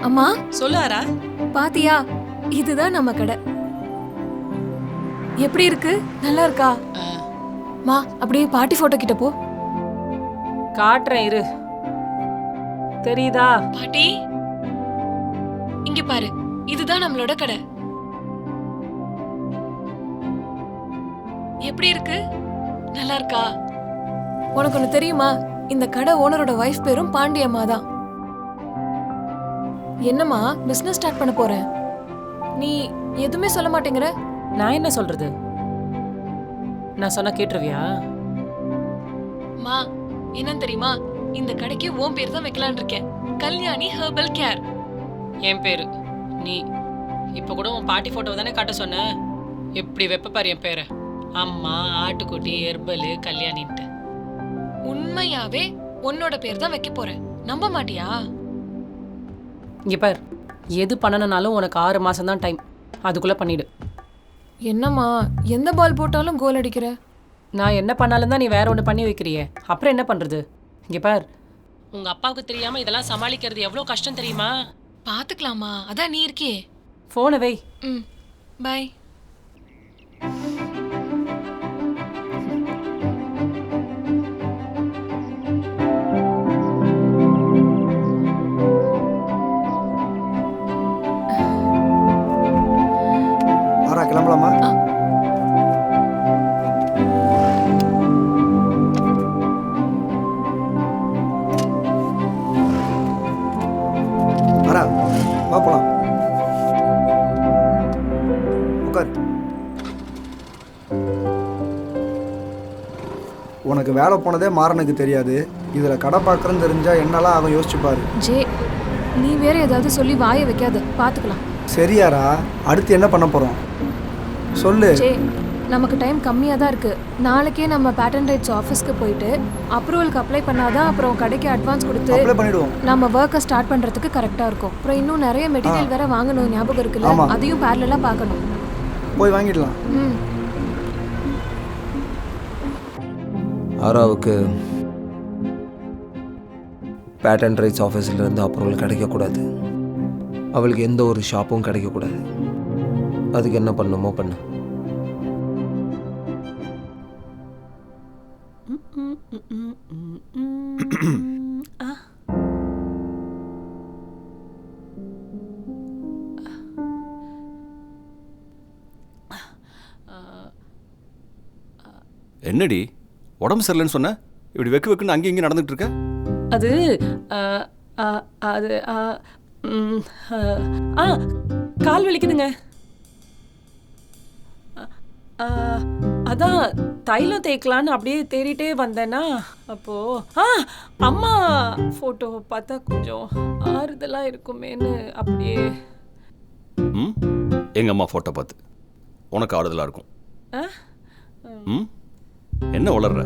அம்மா சொல்லாரா? பாத்தியா, இதுதான் நம்ம கடை. எப்படி இருக்கு? நல்லா இருக்கா? மா அப்படியே பாட்டி போட்டோ கிட்ட போ. காட்டுறேன் இரு. தெரியுதா? பாட்டி இங்க பாரு, இதுதான் நம்மளோட கடை. எப்படி இருக்கு? நல்லா இருக்கா? உனக்கு ஒண்ணு தெரியுமா? இந்த கடை ஓனரோட வைஃப் பேரும் பாண்டியம்மா தான். என்னம்மா பிசினஸ் ஸ்டார்ட் பண்ண போறேன், நீ எதுவுமே சொல்ல மாட்டேங்கிற? நான் என்ன சொல்றது? நான் சொன்னா கேட்டுருவியா? மா என்னன்னு தெரியுமா, இந்த கடைக்கு உன் பேர் தான் வைக்கலான்னு இருக்கேன். Kalyani herbal care. என் பேரு. நீ இப்ப கூட உன் பாட்டி போட்டோ தானே காட்ட சொன்ன. எப்படி வெப்ப பாரு என் பேரை. அம்மா, ஆட்டுக்குட்டி, ஹெர்பல், கல்யாணின்ட்டு. உண்மையாவே உன்னோட பேர் தான் வைக்க போறேன். நம்ப மாட்டியா? இங்க பார், எது பண்ணணும்னாலும் உனக்கு 6 மாசம் தான் டைம். அதுக்குள்ள பண்ணிடு. என்னம்மா எந்த பால் போட்டாலும் கோல் அடிக்கிற? நான் என்ன பண்ணாலும் தான் நீ வேற ஒன்று பண்ணி வைக்கிறியே, அப்புறம் என்ன பண்றது? இங்க பார், உங்க அப்பாவுக்கு தெரியாம இதெல்லாம் சமாளிக்கிறது எவ்வளவு கஷ்டம் தெரியுமா? பாத்துக்கலாமா, அதான் நீ இருக்கே. போனை வை. பை. கிளம்பலாமா? வரா வா போலாம். உட்கார். உனக்கு வேலை போனதே மாறனுக்கு தெரியாது. இதில் கடை பார்க்குறேன்னு தெரிஞ்சா என்னெல்லாம் அவன் யோசிச்சுப்பாரு. ஜே, நீ வேற ஏதாவது சொல்லி வாயை வைக்காத, பார்த்துக்கலாம். சரியாரா? அடுத்து என்ன பண்ண போகிறோம் சொல்லு. ஜே, நமக்கு டைம் கம்மியாக தான் இருக்கு. நாளைக்கே நம்ம பேட்டன் ரைட்ஸ் ஆஃபீஸ்க்கு போயிட்டு அப்ரூவலுக்கு அப்ளை பண்ணாதான் அப்புறம் கடைக்கு அட்வான்ஸ் கொடுத்து அப்ளை பண்ணிடுவோம். நம்ம ஒர்க்கை ஸ்டார்ட் பண்ணுறதுக்கு கரெக்டாக இருக்கும். அப்புறம் இன்னும் நிறைய மெட்டீரியல் வேற வாங்கணும், ஞாபகம் இருக்குல்ல? அதையும் பேரலாக பார்க்கணும். போய் வாங்கிடலாம். ஆராவுக்கு பேட்டன் ரைட்ஸ் ஆஃபீஸிலேருந்து அப்ரூவல் கிடைக்கக்கூடாது. அவளுக்கு எந்த ஒரு ஷாப்பும் கிடைக்கக்கூடாது. அதுக்கு என்ன பண்ணுமோ பண்ணு. என்னடி உடம்பு சரியில்லைன்னு சொன்ன, இப்படி வெக்கு வெக்குன்னு அங்கேயும் இங்கேயும் நடந்துட்டு இருக்க? அது அது கால் வலிக்குதுங்க. அதான் தைலம் தேய்க்கலான்னு அப்படியே தேடிட்டே வந்தேன்னா அப்போ அம்மா ஃபோட்டோ பார்த்தா கொஞ்சம் ஆறுதலாக இருக்குமேன்னு அப்படியே. எங்கள் அம்மா ஃபோட்டோ பார்த்து உனக்கு ஆறுதலாக இருக்கும். என்ன வளர்ற?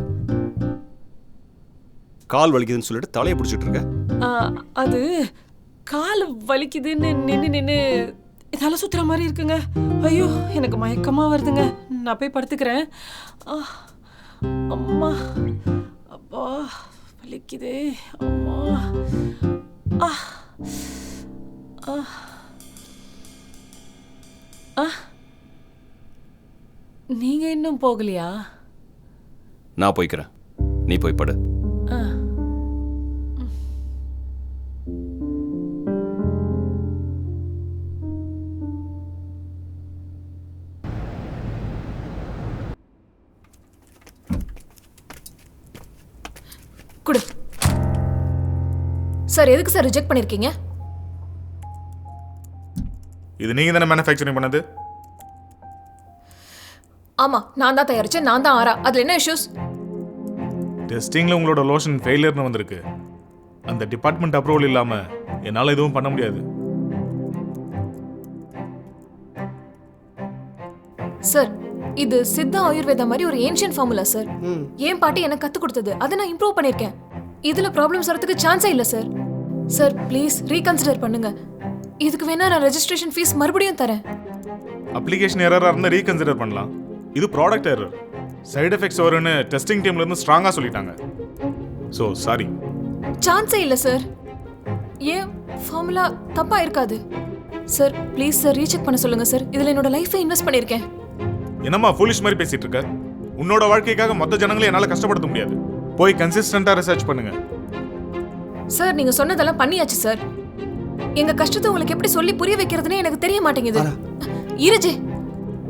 கால் வலிக்குதுன்னு சொல்லிட்டு தலையை பிடிச்சிட்டு இருக்க. அது கால் வலிக்குதுன்னு நின்று தலை சுத்துற மாதிரி இருக்குங்க. ஐயோ, எனக்கு மயக்கமா வருதுங்க. நான் போய் படுத்துக்கிறேன். அம்மா, அப்பா வலிக்குதே அம்மா. நீங்க இன்னும் போகலையா? நான் போய்க்கிறேன், நீ போய் படு. குடு. சார், எதுக்கு சார் ரிஜெக்ட் பண்ணிருக்கீங்க? இது நீங்க தானே மேனுஃபேக்சரிங் பண்ணது? ஆமா, நான் தான் தயாரிச்சேன், நான் தான் ஆரா. அதுல என்ன இஷ்யூஸ்? டெஸ்டிங்ல உங்களோட லோஷன் ஃபெயிலியர்னு வந்திருக்கு. அந்த டிபார்ட்மெண்ட் அப்ரூவல் இல்லாம என்னால எதுவும் பண்ண முடியாது. சார், இது சித்தா ஆயுர்வேதா மாதிரி ஒரு ஏன்ஷியன்ட் ஃபார்முலா சார். ஏன் பாட்டி எனக்கு கத்து கொடுத்தது, அதை நான் இம்ப்ரூவ் பண்ணிருக்கேன். இதுல ப்ராப்ளம்ஸ் வரதுக்கு சான்ஸே இல்ல சார். சார் ப்ளீஸ் ரீகன்சிடர் பண்ணுங்க. இதுக்கு வேணா நான் ரெஜிஸ்ட்ரேஷன் ஃபீஸ் மறுபடியும் தரேன். அப்ளிகேஷன் எரரா இருந்தா ரீகன்சிடர் பண்ணலாம். இது ப்ராடக்ட் எரர். சைடு எஃபெக்ட்ஸ் வரும்னு டெஸ்டிங் டீம்ல இருந்து ஸ்ட்ராங்கா சொல்லிட்டாங்க. So sorry. சான்ஸே இல்ல சார். ஏன் ஃபார்முலா தப்பா இருக்காது. சார் ப்ளீஸ் சார் ரீசெக் பண்ண சொல்லுங்க சார். இதுல என்னோட லைஃபை இன்வெஸ்ட் பண்ணிருக்கேன். என்னம்மா ஃபூலிஷ் மாதிரி பேசிட்டு இருக்க? உன்னோட வாழ்க்கைக்காக மொத்த ஜனங்களை என்னால கஷ்டப்படுத்த முடியாது. போய் கன்சிஸ்டன்ட்டா ரிசர்ச் பண்ணுங்க. சார் நீங்க சொன்னதெல்லாம் பண்ணியாச்சு சார். எங்க கஷ்டத்தை உங்களுக்கு எப்படி சொல்லி புரிய வைக்கிறதுனே எனக்கு தெரிய மாட்டேங்குது. இருஜே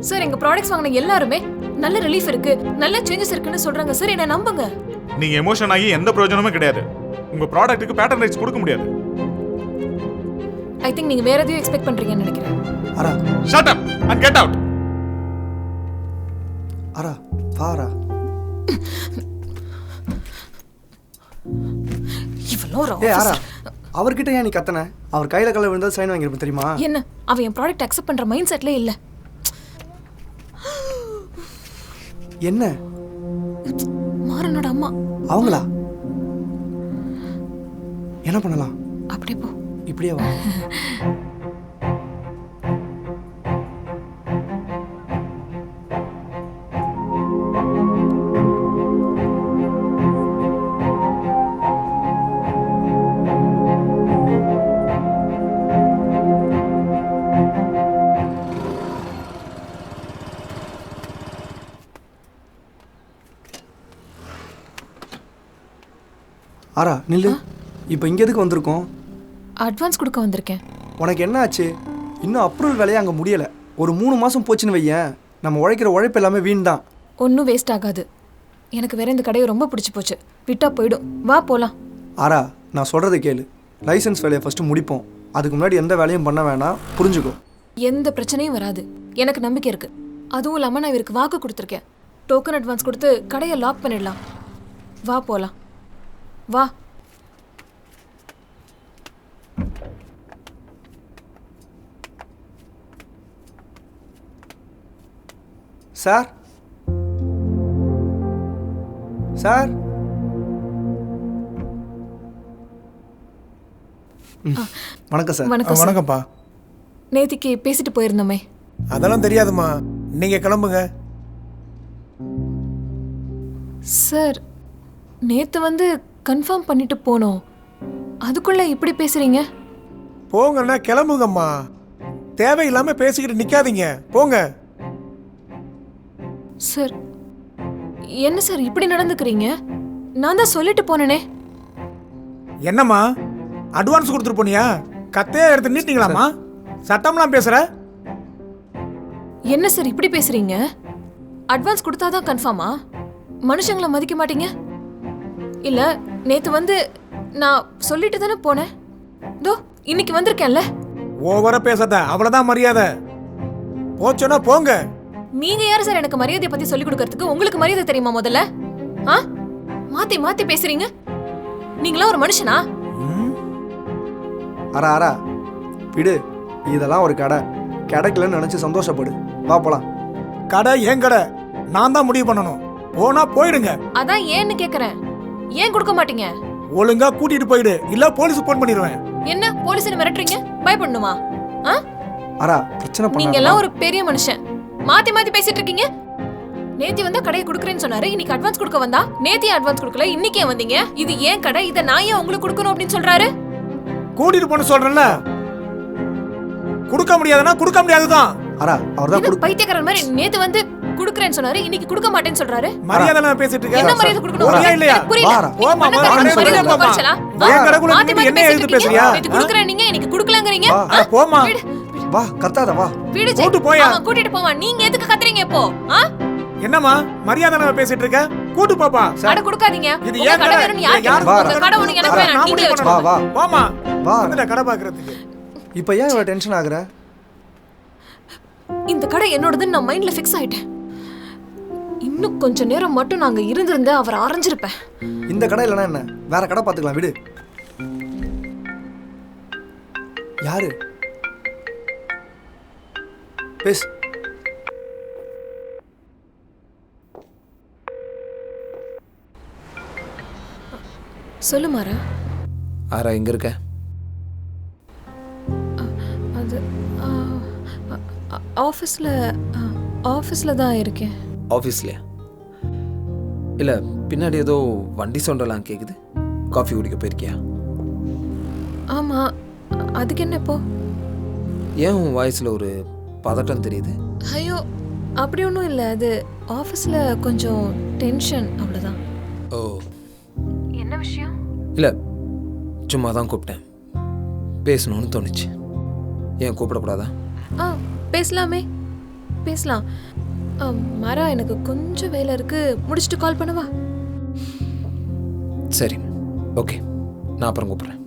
சார், எங்க ப்ராடக்ட்ஸ் வாங்கின எல்லாருமே நல்ல ரிலீஃப் இருக்கு, நல்ல சேஞ்சஸ் இருக்குன்னு சொல்றாங்க சார். என்ன நம்புங்க. நீங்க எமோஷன் ஆகி எந்த பிரயோஜனமும் கிடையாது. உங்க ப்ராடக்ட்டுக்கு பேட்டர்ன் ரைட்ஸ் கொடுக்க முடியாது. ஐ திங்க் நீங்க வேற எதையும் எக்ஸ்பெக்ட் பண்றீங்கன்னு நினைக்கிறேன். Ara shut up and get out. Ara பாரா. ஏய் அரா, அவர்கிட்ட ஏன் நீ கத்தன? அவர் கையில கல்ல விழுந்தா சைன் வாங்கிருப்ப தெரியுமா? என்ன அவன் என் ப்ராடக்ட் அக்செப்ட் பண்ற மைண்ட் செட்ல இல்ல. என்ன மாறனோட அம்மா அவங்களா? என்ன பண்ணலாம்? அப்படியே போ. இப்படியே வா. ஆரா நில்லு. இப்போ இங்கே எதுக்கு வந்திருக்கோம்? அட்வான்ஸ் கொடுக்க வந்திருக்கேன். உனக்கு என்ன ஆச்சு? இன்னும் அப்ரூவல் வேலையை அங்கே முடியலை. ஒரு 3 மாதம் போச்சுன்னு வையேன், நம்ம உழைக்கிற உழைப்பு எல்லாமே வீண் தான். ஒன்றும் வேஸ்ட் ஆகாது. எனக்கு வேற இந்த கடையை ரொம்ப பிடிச்சி போச்சு. விட்டா போயிடும். வா போகலாம். ஆரா நான் சொல்கிறத கேளு. லைசன்ஸ் வேலையை ஃபஸ்ட்டு முடிப்போம். அதுக்கு முன்னாடி எந்த வேலையும் பண்ண வேணாம், புரிஞ்சுக்கோ. எந்த பிரச்சனையும் வராது, எனக்கு நம்பிக்கை இருக்கு. அதுவும் இல்லாமல் நான் இவருக்கு வாக்கு கொடுத்துருக்கேன். டோக்கன் அட்வான்ஸ் கொடுத்து கடையை லாக் பண்ணிடலாம். வா போகலாம். வா. சார் சார் வணக்கம் சார். வணக்கம்ப்பா. நேத்திக்கு பேசிட்டு போயிருந்தோமே. அதெல்லாம் தெரியாதுமா, நீங்க கிளம்புங்க. சார் நேத்து வந்து கன்ஃபார்ம் பண்ணிட்டு போனோம், அதுக்குள்ள இப்படி பேசுறீங்க? போங்கண்ணா, கிளம்புங்கம்மா. தேவையில்லாம பேசிக்கிட்டு நிக்காதீங்க, போங்க. சார் என்ன சார் இப்படி நடந்துக்கிறீங்க? நான் தான் சொல்லிட்டு போனேனே. என்னம்மா அட்வான்ஸ் கொடுத்துட்டு போனியா? கத்தையா எடுத்து நீட்டிங்களாமா? சட்டம்லாம் பேசுற? என்ன சார் இப்படி பேசுறீங்க? அட்வான்ஸ் கொடுத்தாதான் கன்ஃபார்மா? மனுஷங்களை மதிக்க மாட்டீங்க? இல்ல நேத்து வந்து நான் சொல்லிட்டு தானே போனேன். தோ இன்னைக்கு வந்திருக்கேன்ல. ஓவரா பேசாத, அவ்வளவுதான் மரியாதை. போச்சோன்னா போங்க. நீங்க யார் சார் எனக்கு மரியாதையை பத்தி சொல்லி கொடுக்கறதுக்கு? உங்களுக்கு மரியாதை தெரியுமா முதல்ல? ஆ மாத்தி மாத்தி பேசுறீங்க. நீங்களா ஒரு மனுஷனா? அரா அரா விடு, இதெல்லாம் ஒரு கடை. கிடைக்கலன்னு நினைச்சு சந்தோஷப்படு. வா போலாம். கடை ஏன் கடை, நான் தான் முடிவு பண்ணணும். போனா போயிடுங்க. அதான் ஏன்னு கேக்குறேன். ஏன் கொடுக்க மாட்டீங்க? ஒழுங்கா கூட்டிட்டு போயிடு, இல்ல போலீஸ் போன் பண்ணிடுவேன். என்ன போலீஸ்னு மிரட்டுறீங்க? பயப்படணுமா? அரா பிரச்சனை பண்ணாத. நீங்க எல்லாம் ஒரு பெரிய மனுஷன், மாத்தி மாத்தி பேசிட்டு இருக்கீங்க. நேத்தி வந்தா கடையை கொடுக்குறேன்னு சொன்னாரு, இன்னைக்கு அட்வான்ஸ் கொடுக்க வந்தா நேத்தி அட்வான்ஸ் கொடுக்கல, இன்னைக்கு ஏன் வந்தீங்க? இது ஏன் கடை, இதை நான் ஏன் உங்களுக்கு கொடுக்கணும் அப்படின்னு சொல்றாரு. கூட்டிட்டு போன சொல்றேன்ல, கொடுக்க முடியாதுன்னா கொடுக்க முடியாதுதான். அரா அவர்தான் பைத்தியக்காரன் மாதிரி நேத்து வந்து குடுக்குறேன்னு சொன்னாரு, இன்னைக்கு கொடுக்க மாட்டேன்னு சொல்றாரு. மரியாதை நான் பேசிட்டு இருக்கேன். என்ன மரியாதை கொடுக்கணும்? இல்லையா? புரியல. போமா ஏன் கடைக்குள்ள நின்னு என்ன எழுதி பேசுறியா? நேத்து குடுக்குறேன் நீங்க, இன்னைக்கு குடுக்கலங்கறீங்க. போமா வா, கத்தாத வா. வீடு கூட்டி போயா. கூட்டிட்டு போவா. நீங்க எதுக்கு கத்துறீங்க இப்போ? என்னம்மா மரியாதை நான் பேசிட்டு இருக்கேன், கூட்டி போப்பா. கடை கொடுக்காதீங்க. இது உங்க ஏன் கடை கடை? வேணும் யாருக்கு? உங்க கடை ஒண்ணு எனக்கு வேணாம், நீங்களே வா வச்சுக்கோங்க. வா போமா வா. வந்துட்ட கடை பாக்குறதுக்கு. இப்போ ஏன் இவ்வளவு டென்ஷன் ஆகுற? இந்த கடை என்னோடதுன்னு நான் மைண்ட்ல ஃபிக்ஸ் ஆயிட்டேன். இன்னும் கொஞ்ச நேரம் மட்டும் நாங்க இருந்திருந்தா அவர் அரைஞ்சிருப்பேன். இந்த கடை இல்லைன்னா என்ன, வேற கடை பார்த்துக்கலாம், விடு. யாரு பேசு. சொல்லு மாறா. ஆரா எங்க இருக்க? ஆஃபீஸில் தான் இருக்கேன். ஆஃபீஸ்லையா? இல்லை, பின்னாடி ஏதோ வண்டி சவுண்டெல்லாம் கேட்குது. காஃபி குடிக்க போயிருக்கியா? ஆமாம், அதுக்கு என்ன இப்போ? ஏன் உன் வாய்ஸில் ஒரு பதட்டம் தெரியுது? ஐயோ, அப்படி ஒன்றும் இல்லை. அது ஆஃபீஸில் கொஞ்சம் டென்ஷன், அவ்வளோதான். ஓ, என்ன விஷயம்? இல்லை, சும்மா தான் கூப்பிட்டேன். பேசணும்னு தோணுச்சு. ஏன் கூப்பிடக்கூடாதா? பேசலாமே, பேசலாம். மாறா, எனக்கு கொஞ்சம் வேலை இருக்கு, முடிச்சுட்டு கால் பண்ணவா? சரி, ஓகே, நான் அப்புறம் கூப்பிட்றேன்.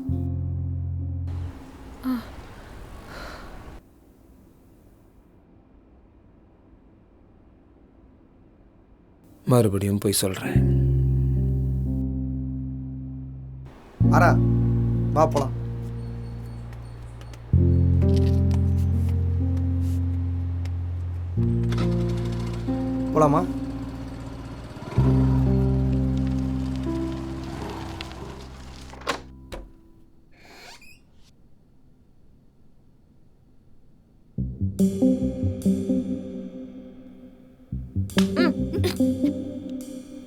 மறுபடியும் போய் சொல்கிறேன். அரா, வா போலாம். போலாமா?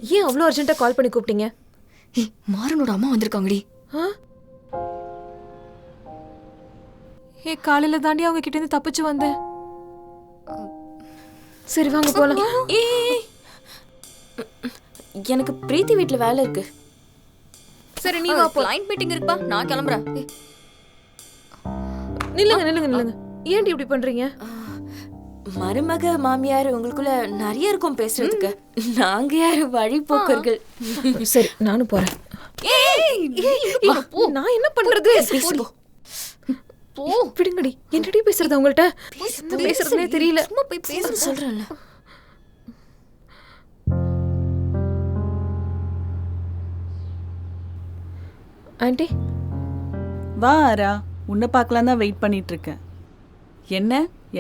ஏன் அவ்வளோ அர்ஜென்ட்டாக கால் பண்ணி கூப்பிட்டீங்க? மாறனோட அம்மா வந்திருக்காங்கடி. காலையில் தாண்டி அவங்க கிட்டேருந்து தப்பிச்சு வந்தேன். சரி வாங்க போலாம். எனக்கு பிரீத்தி வீட்ல வேலை இருக்கு. சரி நீ வா, கிளையண்ட் மீட்டிங் இருக்குப்பா, நான் கிளம்புறேன். நில்லுங்க நில்லுங்க நில்லுங்க, ஏன்டி இப்படி பண்றீங்க? மருமக மாமியார் உங்களுக்குள்ள நிறைய இருக்கும் பேசுறதுக்கு. நாங்க யாரு வழிபோக்கர்கள். சரி நானும் போறேன். நான் என்ன பண்றது? விடுங்கடி, என்னடி பேசுறது அவங்கள்ட்ட? என்ன பேசுறதுனே தெரியல. சும்மா போய் பேச சொல்றேன்ல. ஆண்டி வா ஆரா, உன்னை பார்க்கலாம் தான் வெயிட் பண்ணிட்டு இருக்கேன்.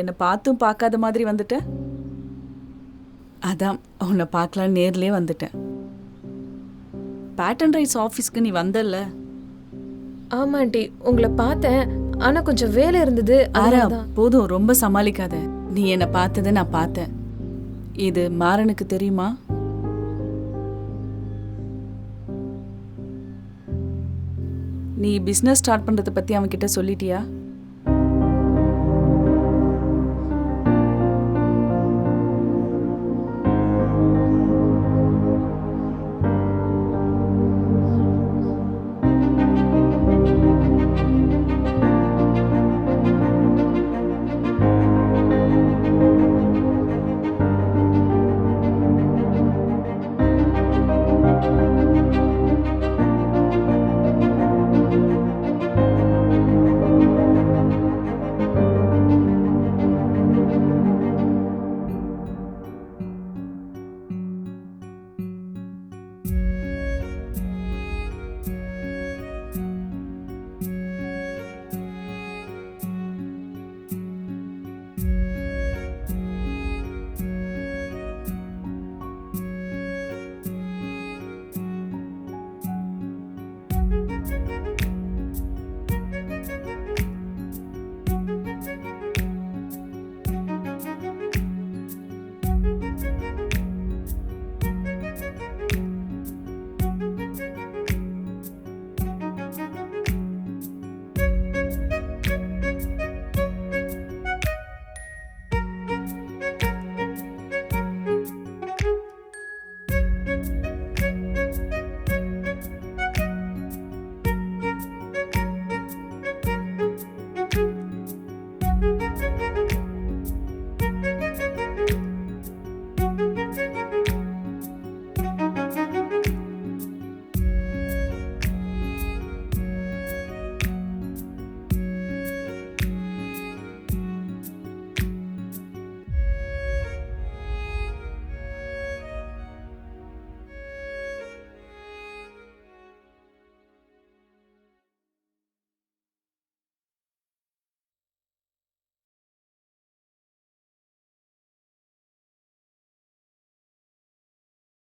என்னை பார்த்தும் பார்க்காத மாதிரி வந்துட்ட? அதான் உன்னை பார்க்கலாம் நேர்லயே வந்துட்டேன். பேட்டன் ரைட்ஸ் ஆஃபீஸ்க்கு நீ வந்தல்ல? ஆமா ஆண்டி, உங்களை பார்த்தேன், ஆனா கொஞ்சம் வேலை இருந்தது. ஆரா போதும், ரொம்ப சமாளிக்காத. நீ என்னை பார்த்ததை நான் பார்த்தேன். இது மாறனுக்கு தெரியுமா? நீ பிஸ்னஸ் ஸ்டார்ட் பண்றதை பத்தி அவன்கிட்ட சொல்லிட்டியா?